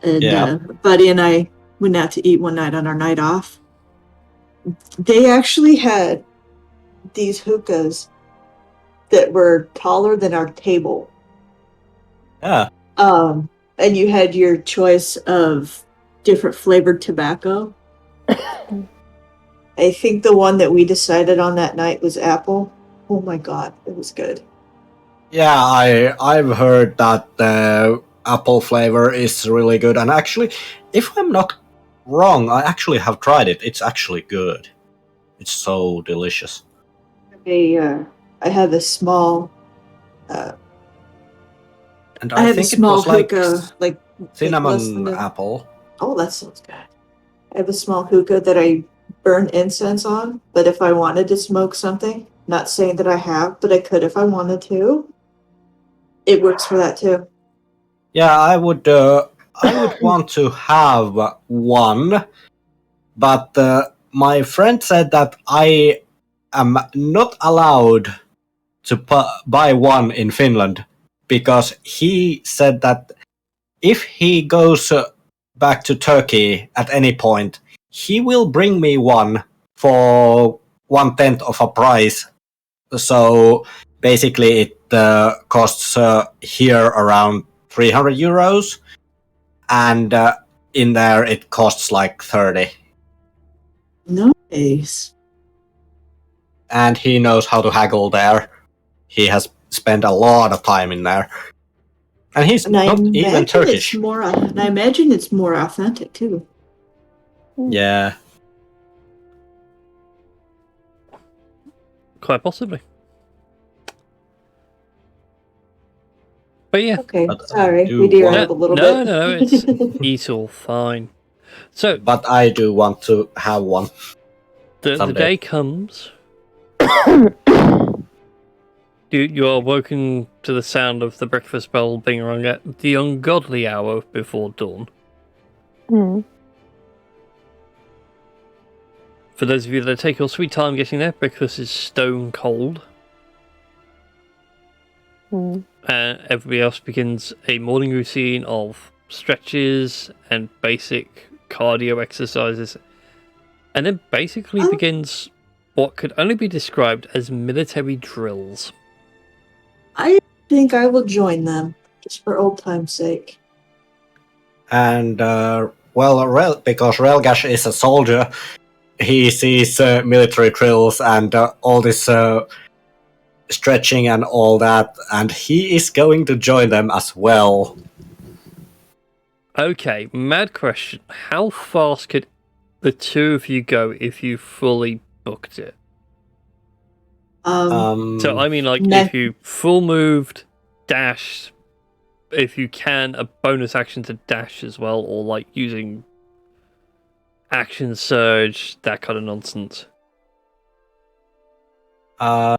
and Yeah. Buddy and I went out to eat one night on our night off. They actually had these hookahs that were taller than our table. Yeah. And you had your choice of different flavored tobacco. I think the one that we decided on that night was apple. Oh my god, it was good. Yeah, I've heard that the apple flavor is really good, and actually, if I'm not wrong, I actually have tried it. It's actually good. It's so delicious. I had a small, And I I had a think it small was like hookah, like less cinnamon than a- apple. Oh, that sounds good. I have a small hookah that I burn incense on, but if I wanted to smoke something, not saying that I have, but I could if I wanted to. It works for that too. Yeah, I would want to have one, but my friend said that I am not allowed to buy one in Finland because he said that if he goes back to Turkey at any point, he will bring me one for 1/10 of a price. So basically, it costs here around 300 euros, and in there it costs like 30. Nice. And he knows how to haggle there. He has spent a lot of time in there. And he's And I not even imagine Turkish. and I imagine it's more authentic too. Yeah. Quite possibly. But yeah. Okay, But I sorry, do we derailed want- a little No, bit. it's all fine. So But I do want to have one. the someday. day comes. You are woken to the sound of the breakfast bell being rung at the ungodly hour before dawn. Hmm. For those of you that take your sweet time getting there, breakfast is stone cold. Hmm. And everybody else begins a morning routine of stretches and basic cardio exercises. And then basically begins what could only be described as military drills. I think I will join them, just for old time's sake. And, because Relgash is a soldier, he sees military drills and all this stretching and all that, and he is going to join them as well. Okay, mad question. How fast could the two of you go if you fully booked it? So I mean, like, Ne- if you full moved, dashed, if you can, a bonus action to dash as well, or like using action surge, that kind of nonsense. uh,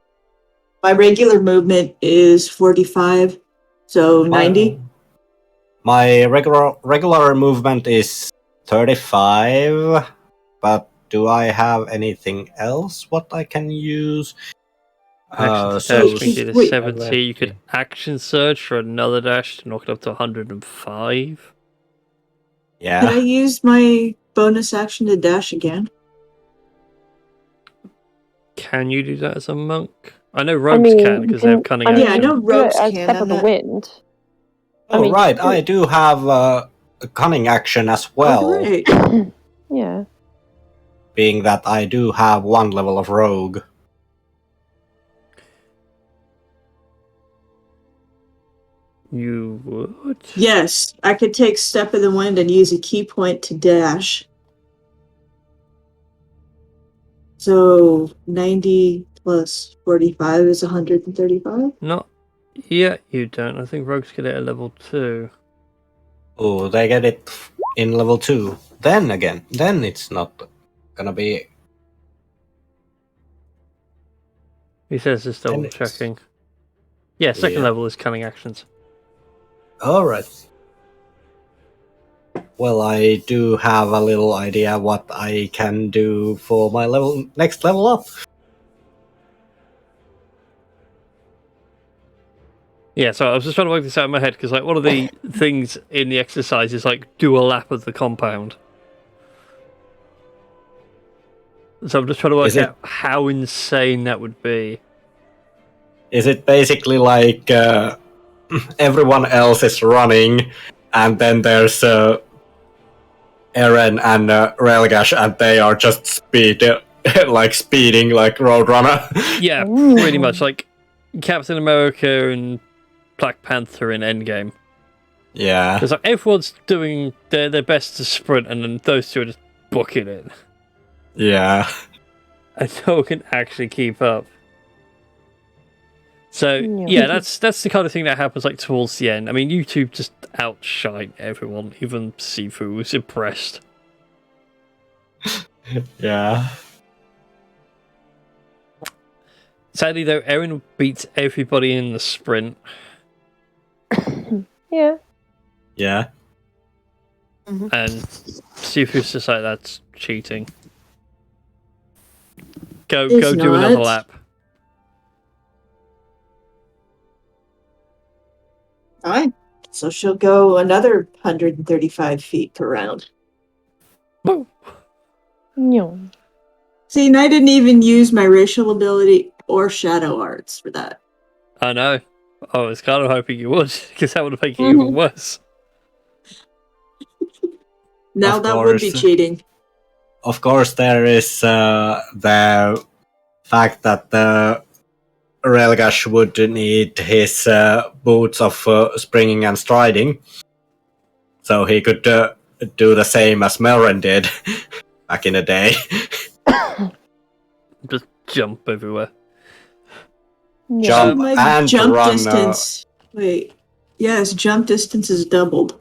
my regular movement is 45, so 90. My regular movement is 35, but do I have anything else what I can use? Action to So dash makes it a wait. 70. You could action surge for another dash to knock it up to 105. Can I yeah, use my bonus action to dash again? Can you do that as a monk? I know rogues can because they have cunning I mean, action. Yeah, I know you do it rogues as can, Step I'm of the not- Wind. oh mean, right, I do have a cunning action as well, Oh, great. Yeah. being that I do have one level of rogue. You would? Yes, I could take Step of the Wind and use a key point to dash. So 90 plus 45 is 135. Not yet, you don't. I think rogues get it at level 2. Oh, they get it in level 2. Then it's not gonna be. He says it's double checking. Yeah, second Yeah. level is cunning actions. Alright. Well, I do have a little idea what I can do for my next level up. Yeah, so I was just trying to work this out in my head because, like, one of the things in the exercise is like do a lap of the compound. So I'm just trying to work out how insane that would be. Is it basically like everyone else is running, and then there's Eren and Relgash, and they are just speeding like Roadrunner? Yeah, pretty much like Captain America and Black Panther in Endgame. Yeah. Because like everyone's doing their best to sprint, and then those two are just booking it, Yeah. and no one can actually keep up. So yeah, that's the kind of thing that happens like towards the end. I mean, you two just outshine everyone. Even Sifu was impressed. Yeah. Sadly, though, Eren beats everybody in the sprint. Yeah. Yeah. And Sifu's just like, that's cheating. Go It's do another not. lap. Fine. So she'll go another 135 feet per round. Woo. No. See, and I didn't even use my racial ability or shadow arts for that. I know. I was kind of hoping you would, because that would have made it even worse. Now Of that would be course. cheating. Of course, there is the fact that the Relgash would need his boots of springing and striding, so he could do the same as Melren did back in the day. Just jump everywhere. Jump My and jump run. distance. Wait. Yes, jump distance is doubled.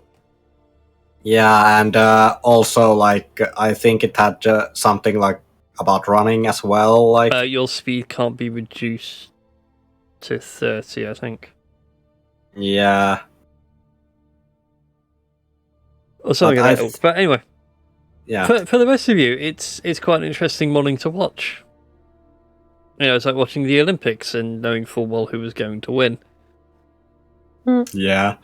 Yeah, and also, like, I think it had something like about running as well. Like, Your speed can't be reduced to 30, I think. yeah, Or something But like I that. th- But anyway, yeah, for the rest of you, it's quite an interesting modding to watch. You know, it's like watching the Olympics and knowing full well who was going to win. yeah.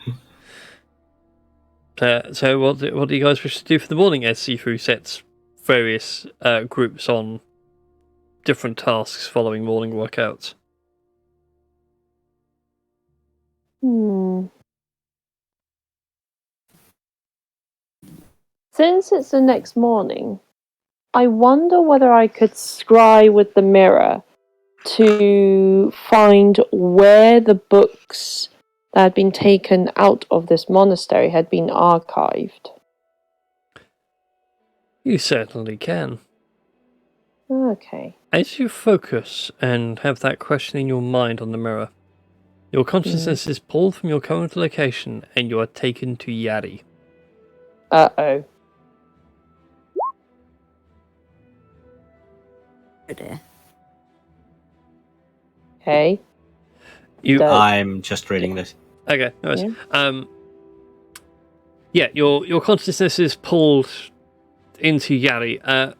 So what do you guys wish to do for the morning as Sifu sets various groups on different tasks following morning workouts? Since it's the next morning, I wonder whether I could scry with the mirror to find where the books that had been taken out of this monastery had been archived. You certainly can. Okay. As you focus and have that question in your mind on the mirror, your consciousness is pulled from your current location and you are taken to Yari. Uh-oh. Oh dear. Okay. I'm just reading this. Okay, nice. Yeah, your consciousness is pulled into Yari,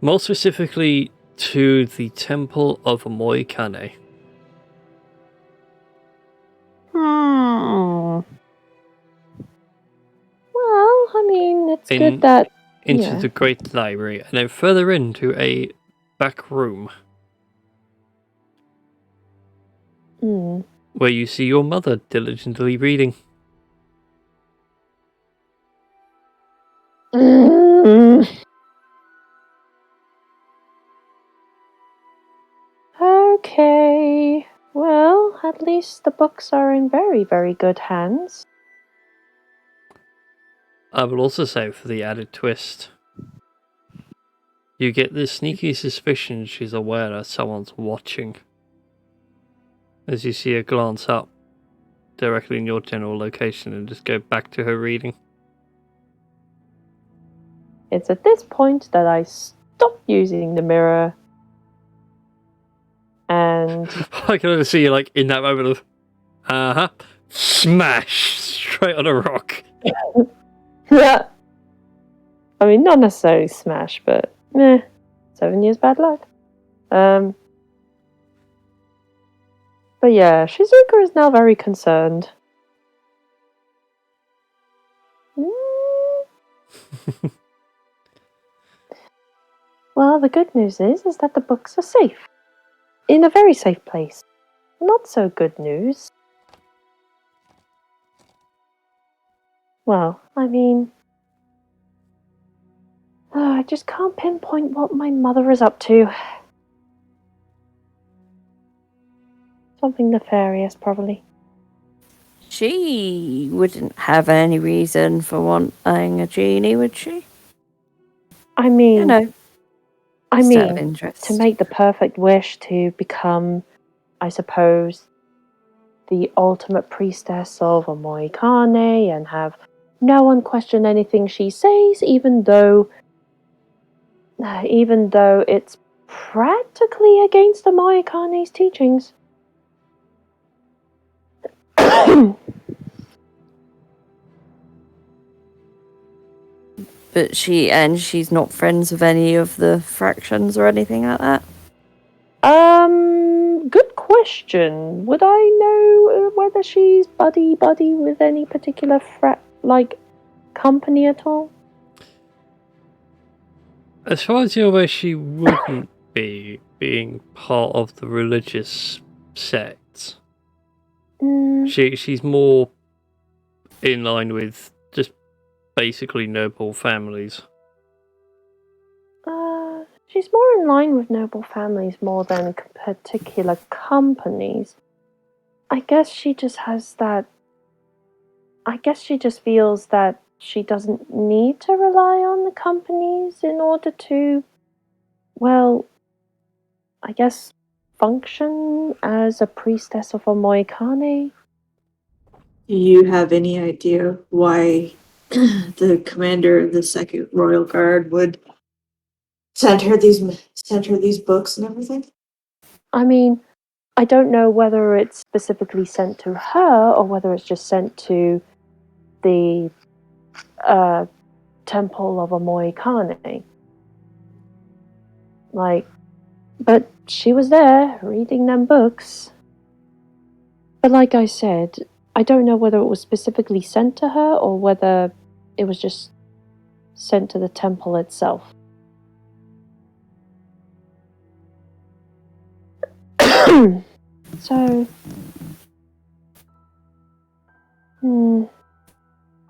more specifically to the Temple of Moikane. Well, I mean, it's good that... Into the Great Library, and then further into a back room where you see your mother diligently reading. Okay. Well, at least the books are in very, very good hands. I will also say, for the added twist, you get this sneaky suspicion she's aware that someone's watching. As you see her glance up directly in your general location and just go back to her reading. It's at this point that I stop using the mirror and... I can only see you like in that moment of, smash straight on a rock. Yeah. I mean, not necessarily smash, but 7 years bad luck. But yeah, Shizuka is now very concerned. Well, the good news is that the books are safe. In a very safe place. Not so good news. Well, I mean... I just can't pinpoint what my mother is up to. Something nefarious, probably. She wouldn't have any reason for wanting a genie, would she? I mean... You know, I just out of mean, interest. to make the perfect wish to become, I suppose, the ultimate priestess of Omoikane and have no one question anything she says, even though it's practically against Omoikane's teachings. But she's not friends with any of the fractions or anything like that? Good question. Would I know whether she's buddy with any particular company at all? As far as you're aware, she wouldn't be being part of the religious sect. She's more in line with just basically noble families. She's more in line with noble families more than particular companies. I guess she just has that. I guess she just feels that she doesn't need to rely on the companies in order to, well, I guess, function as a priestess of a Moikane. Do you have any idea why the commander of the Second Royal Guard would send her these books and everything? I mean, I don't know whether it's specifically sent to her or whether it's just sent to the temple of a Moikane. But she was there reading them books. But like I said, I don't know whether it was specifically sent to her or whether it was just sent to the temple itself. So...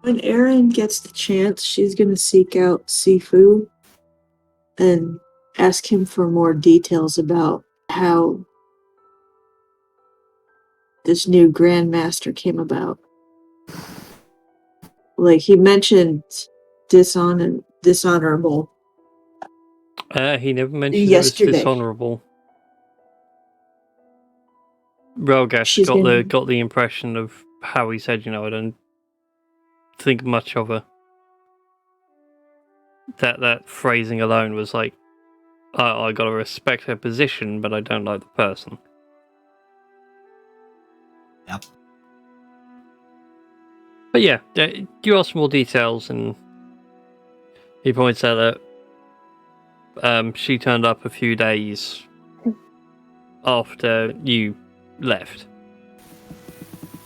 When Erin gets the chance, she's going to seek out Sifu and ask him for more details about how this new Grandmaster came about. Like, he mentioned dishonorable. He never mentioned Yesterday. it was dishonorable. Rolgash She's gonna- got the impression of how he said, I don't think much of her. That phrasing alone was like, I gotta respect her position, but I don't like the person. Yep. But yeah, you ask more details, and he points out that she turned up a few days after you left.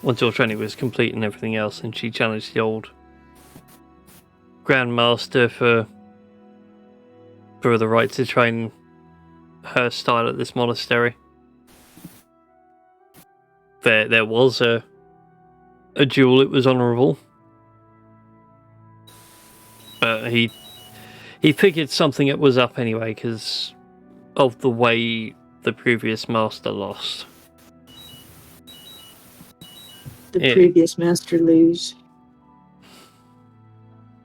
Once your training was complete and everything else, and she challenged the old Grandmaster for the right to train her style at this monastery. There was a duel, it was honourable. But he figured something was up anyway, because of the way the previous master lost. The previous master lose.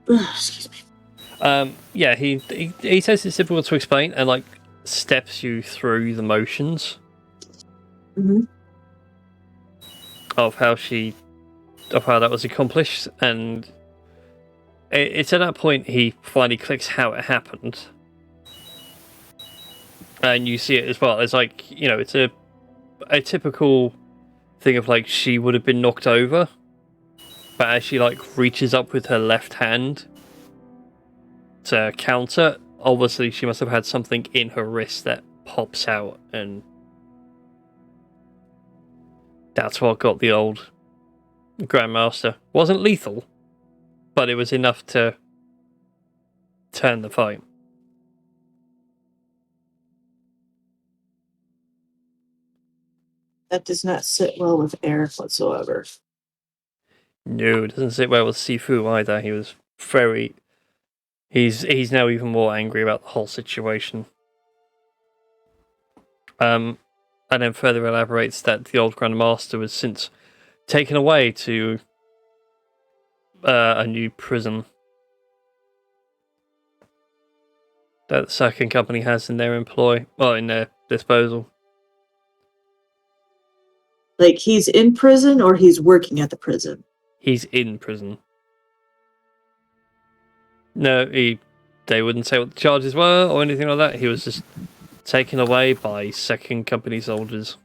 Excuse me. Yeah, he says it's difficult to explain and steps you through the motions of how that was accomplished, and it's at that point he finally clicks how it happened, and you see it as well. It's it's a typical thing of she would have been knocked over, but as she reaches up with her left hand to counter, obviously she must have had something in her wrist that pops out, and that's what got the old Grandmaster. Wasn't lethal, but it was enough to turn the fight. That does not sit well with Eric whatsoever. No, it doesn't sit well with Sifu either. He was very... He's now even more angry about the whole situation. And then further elaborates that the old Grandmaster was since taken away to a new prison that the second company has in their in their disposal. He's in prison or he's working at the prison? He's in prison. No, they wouldn't say what the charges were or anything like that. He was just taken away by second company soldiers.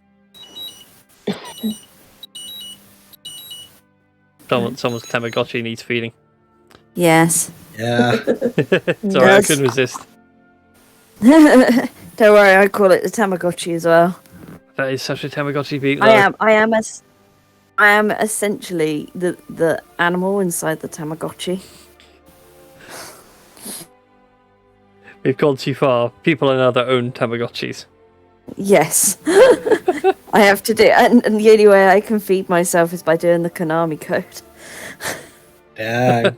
Someone's Tamagotchi needs feeding. Yes. Yeah. Sorry, I couldn't resist. Don't worry, I call it the Tamagotchi as well. That is such a Tamagotchi beat. Though. I am essentially the animal inside the Tamagotchi. We've gone too far. People are now their own Tamagotchis. Yes. I have to do, and the only way I can feed myself is by doing the Konami code. Dang.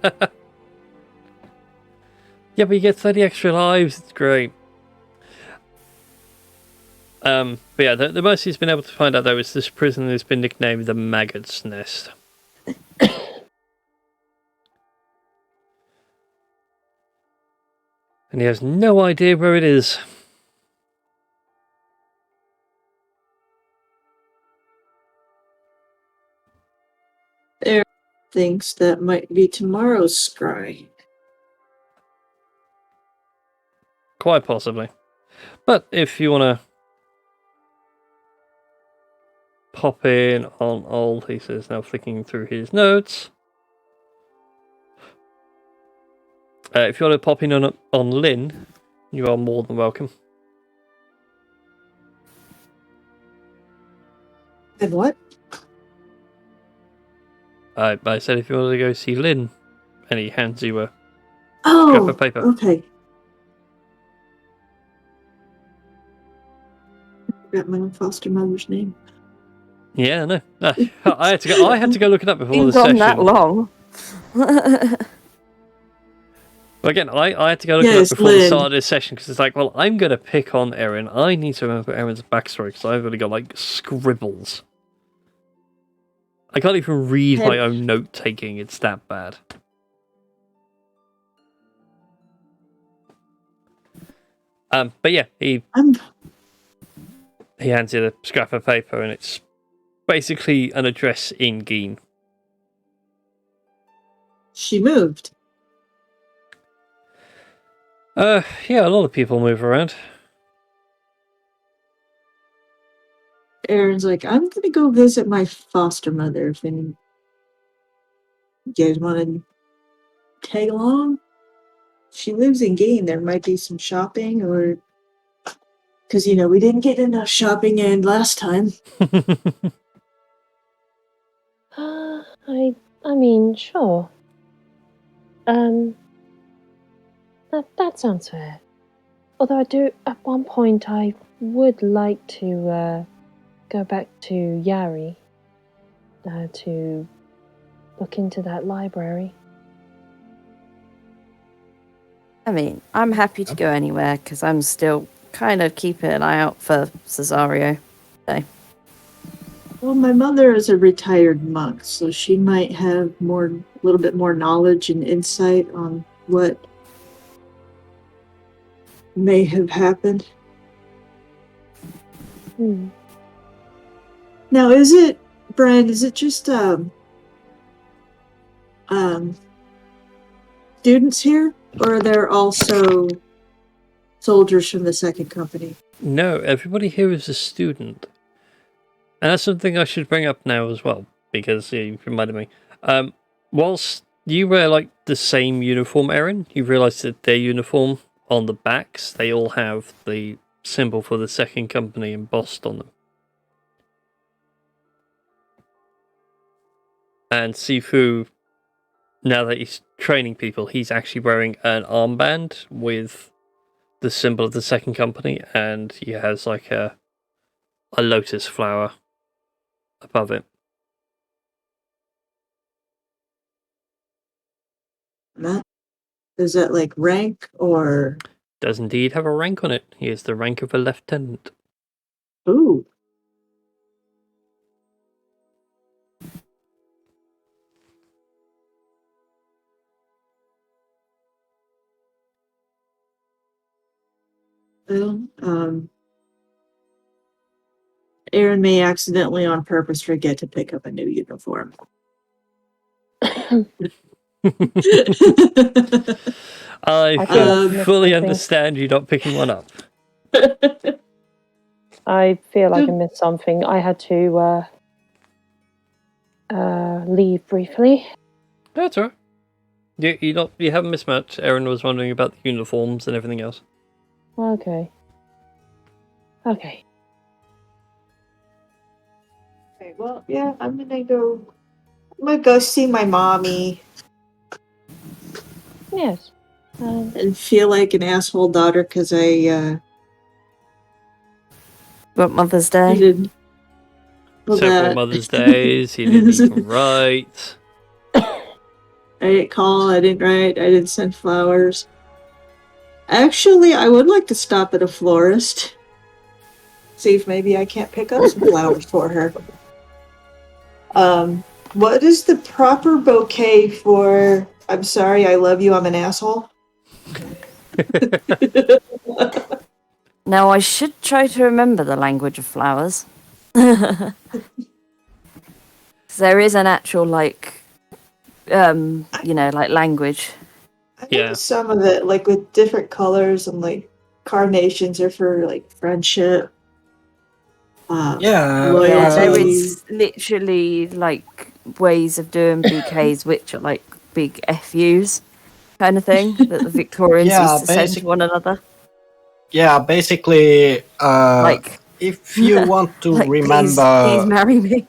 Yeah, but you get 30 extra lives. It's great. But yeah, the most he's been able to find out though is this prison has been nicknamed the Maggot's Nest. And he has no idea where it is. Aaron thinks that might be tomorrow's scry. Quite possibly. But if you want to pop in on old, he says, now flicking through his notes. If you want to pop in on Lynn, you are more than welcome. And what? I said if you want to go see Lynn, and he hands you a scrap Oh, of paper. okay. I forgot my own foster mother's name. Yeah, no. I had to go look it up before Been the gone session. that long. Well, again, I had to go look it up before the start of this session because it's like, well, I'm going to pick on Erin. I need to remember Erin's backstory because I've only got like scribbles. I can't even read my own note taking. It's that bad. But yeah, he hands you the scrap of paper, and it's basically an address in Geen. She moved. Yeah, a lot of people move around. Aaron's like, I'm gonna go visit my foster mother. If any you guys want to tag along, she lives in Gain. There might be some shopping, or because we didn't get enough shopping in last time. I mean, sure. That sounds fair. Although at one point, I would like to go back to Yari to look into that library. I mean, I'm happy to go anywhere because I'm still kind of keeping an eye out for Cesario. So. Well, my mother is a retired monk, so she might have a little bit more knowledge and insight on what may have happened. Now, Brian, is it just students here, or are there also soldiers from the second company? No, everybody here is a student. And that's something I should bring up now as well, because you reminded me. Whilst you wear like the same uniform, Erin, you realise that their uniform on the backs, they all have the symbol for the second company embossed on them. And Sifu, now that he's training people, he's actually wearing an armband with the symbol of the second company, and he has like a lotus flower above it. Is that like rank or? Does indeed have a rank on it. He is the rank of a lieutenant. Ooh. Well, Aaron may accidentally on purpose forget to pick up a new uniform. I fully understand you not picking one up. I feel like I missed something. I had to leave briefly. That's all right. You haven't missed much. Erin was wondering about the uniforms and everything else. Okay. Okay, well, yeah, I'm gonna go see my mommy. Yes. And feel like an asshole daughter because I What Mother's Day? Well, Several that. Mother's Days. You didn't even write. I didn't call, I didn't write, I didn't send flowers. Actually, I would like to stop at a florist. See if maybe I can't pick up some flowers for her. What is the proper bouquet for I'm sorry, I love you, I'm an asshole? Now, I should try to remember the language of flowers. There is an actual, like, like language. I Yeah. think some of it, like with different colors and like carnations are for like friendship. Yeah, Yeah, there loyalty. is literally like ways of doing bouquets which are like big FUs kind of thing that the Victorians Yeah, used to send to one another. Yeah, basically, Like, if you want to like, remember, please marry me.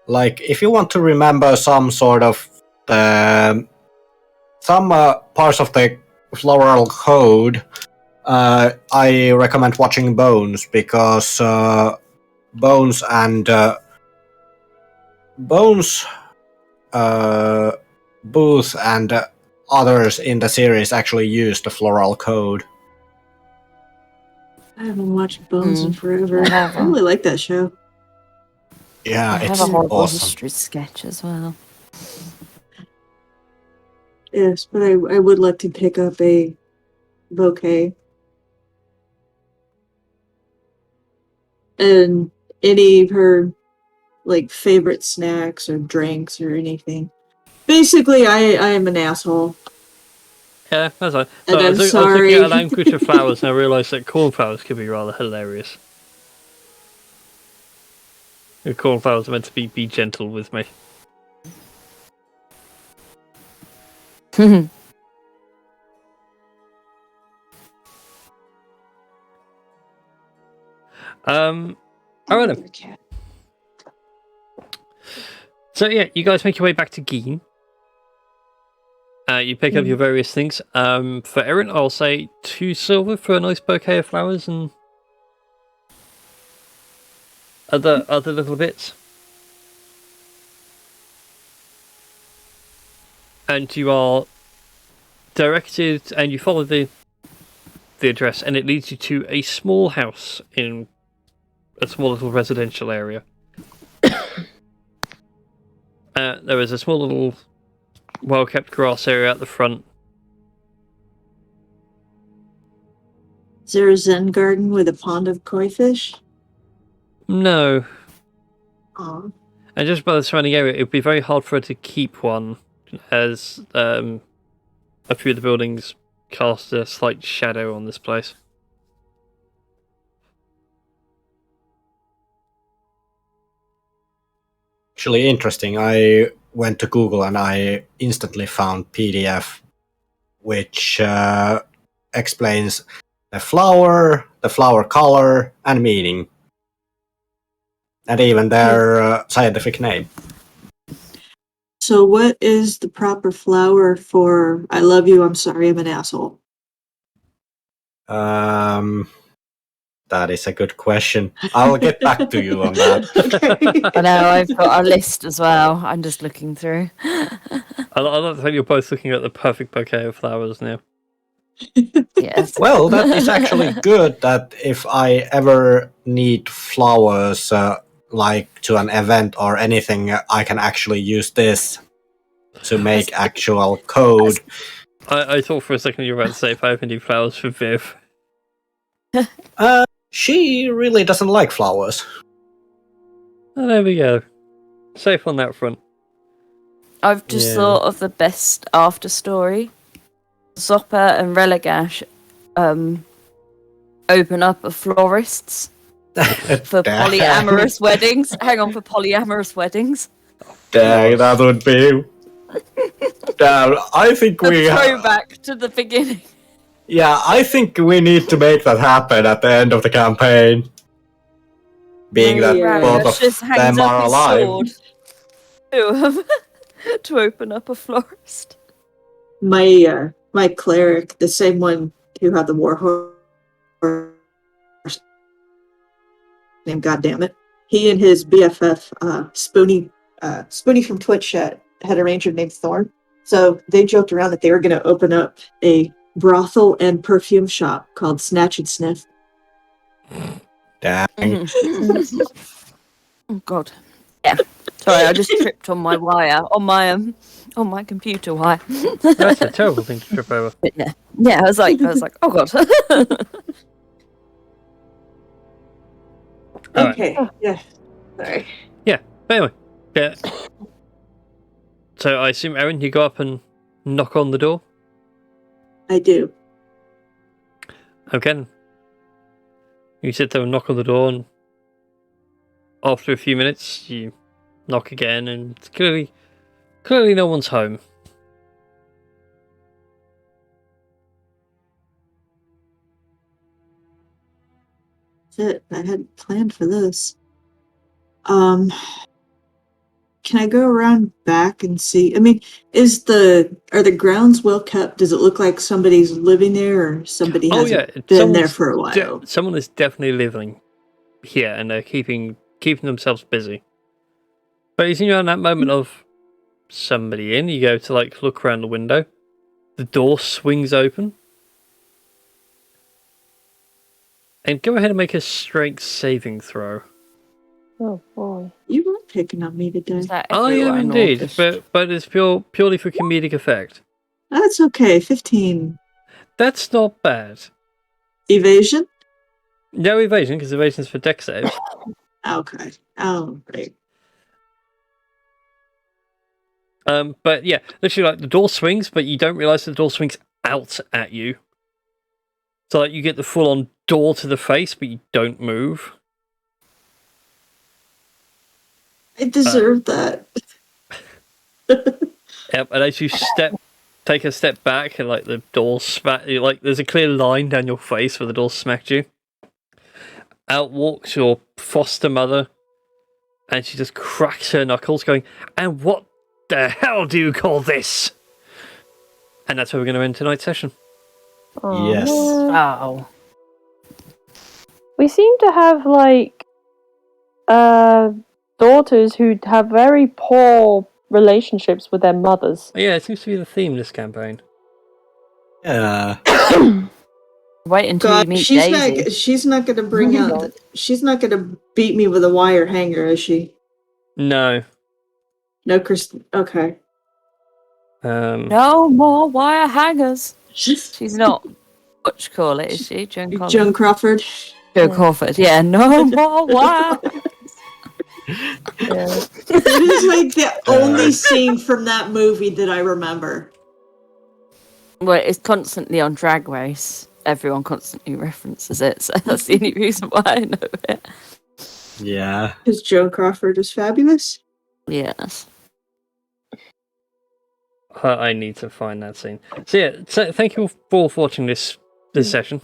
like, if you want to remember some sort of some parts of the floral code, I recommend watching Bones because Bones and Bones, Booth and others in the series actually use the floral code. I haven't watched Bones in forever. I have I really like that show. Yeah, I have it's a horrible awesome. history sketch as well. Yes, but I would like to pick up a bouquet. And any of her like favorite snacks or drinks or anything. Basically, I am an asshole. Yeah, that's fine. And So I I'm was looking sorry. at a language of flowers and I realised that cornflowers could be rather hilarious. The cornflowers are meant to be gentle with me. Alright then. So yeah, you guys make your way back to Geen. You pick up your various things. For Erin, I'll say 2 silver for a nice bouquet of flowers and other little bits. And you are directed, and you follow the address, and it leads you to a small house in a small little residential area. There is a small little well-kept grass area at the front. Is there a Zen garden with a pond of koi fish? No. Aw. And just by the surrounding area, it would be very hard for her to keep one, as a few of the buildings cast a slight shadow on this place. Actually interesting. I went to Google and I instantly found PDF which explains the flower color, and meaning, and even their scientific name. So what is the proper flower for I love you, I'm sorry, I'm an asshole? That is a good question. I'll get back to you on that. I know, I've got a list as well. I'm just looking through. I like the fact you're both looking at the perfect bouquet of flowers now. Yes. Well, that is actually good that if I ever need flowers, like to an event or anything, I can actually use this to make actual code. I thought for a second you were about to say if I ever need flowers for Viv. She really doesn't like flowers. Oh, there we go. Safe on that front. I've just thought of the best after story. Zoppa and Religash open up a florists for polyamorous weddings. Hang on, for polyamorous weddings. Dang, that would be. Damn, I think A we. throwback to the beginning. Yeah, I think we need to make that happen at the end of the campaign. Being that both Religash of just hangs them up are his alive. sword to open up a florist. My cleric, the same one who had the war horse name, goddammit. he and his BFF Spoonie from Twitch had a ranger named Thorn. So they joked around that they were going to open up a brothel and perfume shop called Snatch and Sniff. Dang. Oh God. Yeah. Sorry, I just tripped on my wire on my computer wire. That's a terrible thing to trip over. But yeah. I was like, oh God. All right. Okay. Yeah. Sorry. But anyway, yeah. So I assume, Erin, you go up and knock on the door? I do. Okay. You sit there and knock on the door, and after a few minutes, you knock again, and it's clearly no one's home. That's it. I hadn't planned for this. Can I go around back and see? I mean, are the grounds well kept? Does it look like somebody's living there, or somebody hasn't been there for a while? Someone is definitely living here, and they're keeping themselves busy. But as you're in that moment of somebody in, you go to look around the window. The door swings open. And go ahead and make a strength saving throw. Oh boy. You were picking on me today. I am indeed, but it's purely for comedic effect. That's okay. 15. That's not bad. Evasion? No evasion, because evasion is for dex saves. Okay. Oh, great. But yeah, literally, the door swings, but you don't realize the door swings out at you. So you get the full-on door to the face, but you don't move. I deserve that. Yep, and as you take a step back, and the door there's a clear line down your face where the door smacked you. Out walks your foster mother, and she just cracks her knuckles, going, "And what the hell do you call this?" And that's where we're going to end tonight's session. Yes. Oh. We seem to have daughters who have very poor relationships with their mothers. Yeah, it seems to be the theme this campaign. Yeah. Wait until you meet Daisy. She's not going to bring out. She's not going to beat me with a wire hanger, is she? No. No, Kristen. Okay. No more wire hangers. She's not. What you call it? Is she Joan Crawford? Joan Crawford. Joan Crawford. Yeah. No more wire. Yeah. It is the only scene from that movie that I remember. Well, it's constantly on Drag Race. Everyone constantly references it, so that's the only reason why I know it. Yeah. Because Joan Crawford is fabulous. Yes. I need to find that scene. So yeah, thank you for watching this session.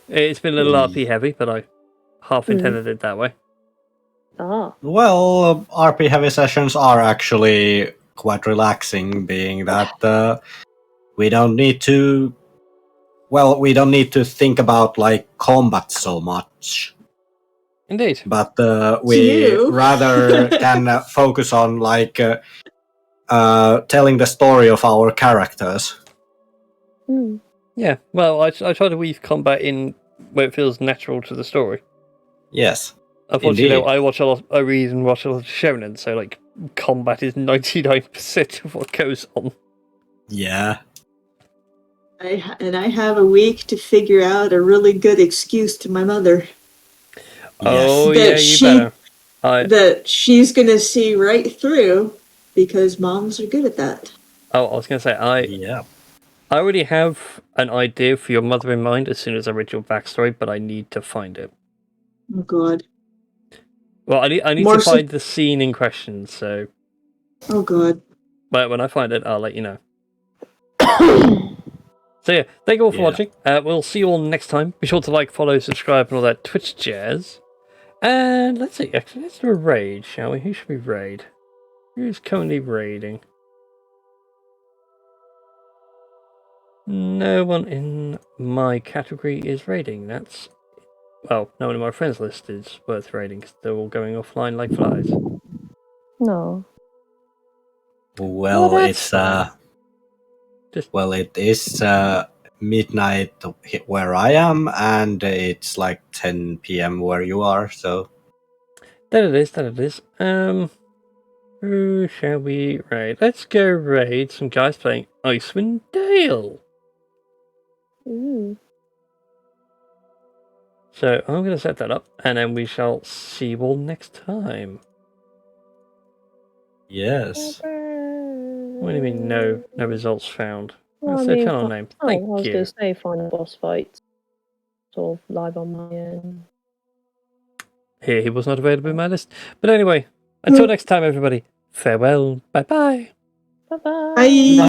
It's been a little RP heavy, but I half intended it that way. Ah. Well, RP heavy sessions are actually quite relaxing, being that we don't need to think about combat so much. Indeed. But we rather can focus on telling the story of our characters. Mm. Yeah, well, I try to weave combat in where it feels natural to the story. Yes. Unfortunately, Indeed. I read and watch a lot of shonen, so combat is 99% of what goes on. Yeah. I have a week to figure out a really good excuse to my mother. Oh Yes. yeah, you better. That she's gonna see right through, because moms are good at that. Oh, I was going to say, Yeah. I already have an idea for your mother in mind as soon as I read your backstory, but I need to find it. Oh God. Well, I need to find the scene in question, so... Oh God. But when I find it, I'll let you know. So yeah, thank you all for watching. We'll see you all next time. Be sure to follow, subscribe, and all that Twitch jazz. And let's see, actually, let's do a raid, shall we? Who should we raid? Who's currently raiding? No one in my category is raiding. That's well, no one in my friends list is worth raiding because they're all going offline like flies. No. Well, that's it's fine. well, it is midnight where I am, and it's like 10 p.m. where you are. So That it is. Who shall we raid? Let's go raid some guys playing Icewind Dale. Ooh. So I'm going to set that up, and then we shall see you all next time. yes, What do you mean, no results found? Well, That's I their mean, channel name. Thank I was you. going to say find boss fights. Sort of live on my end. Here, he was not available in my list. But anyway, until next time, everybody. Farewell. Bye-bye. Bye-bye. Bye.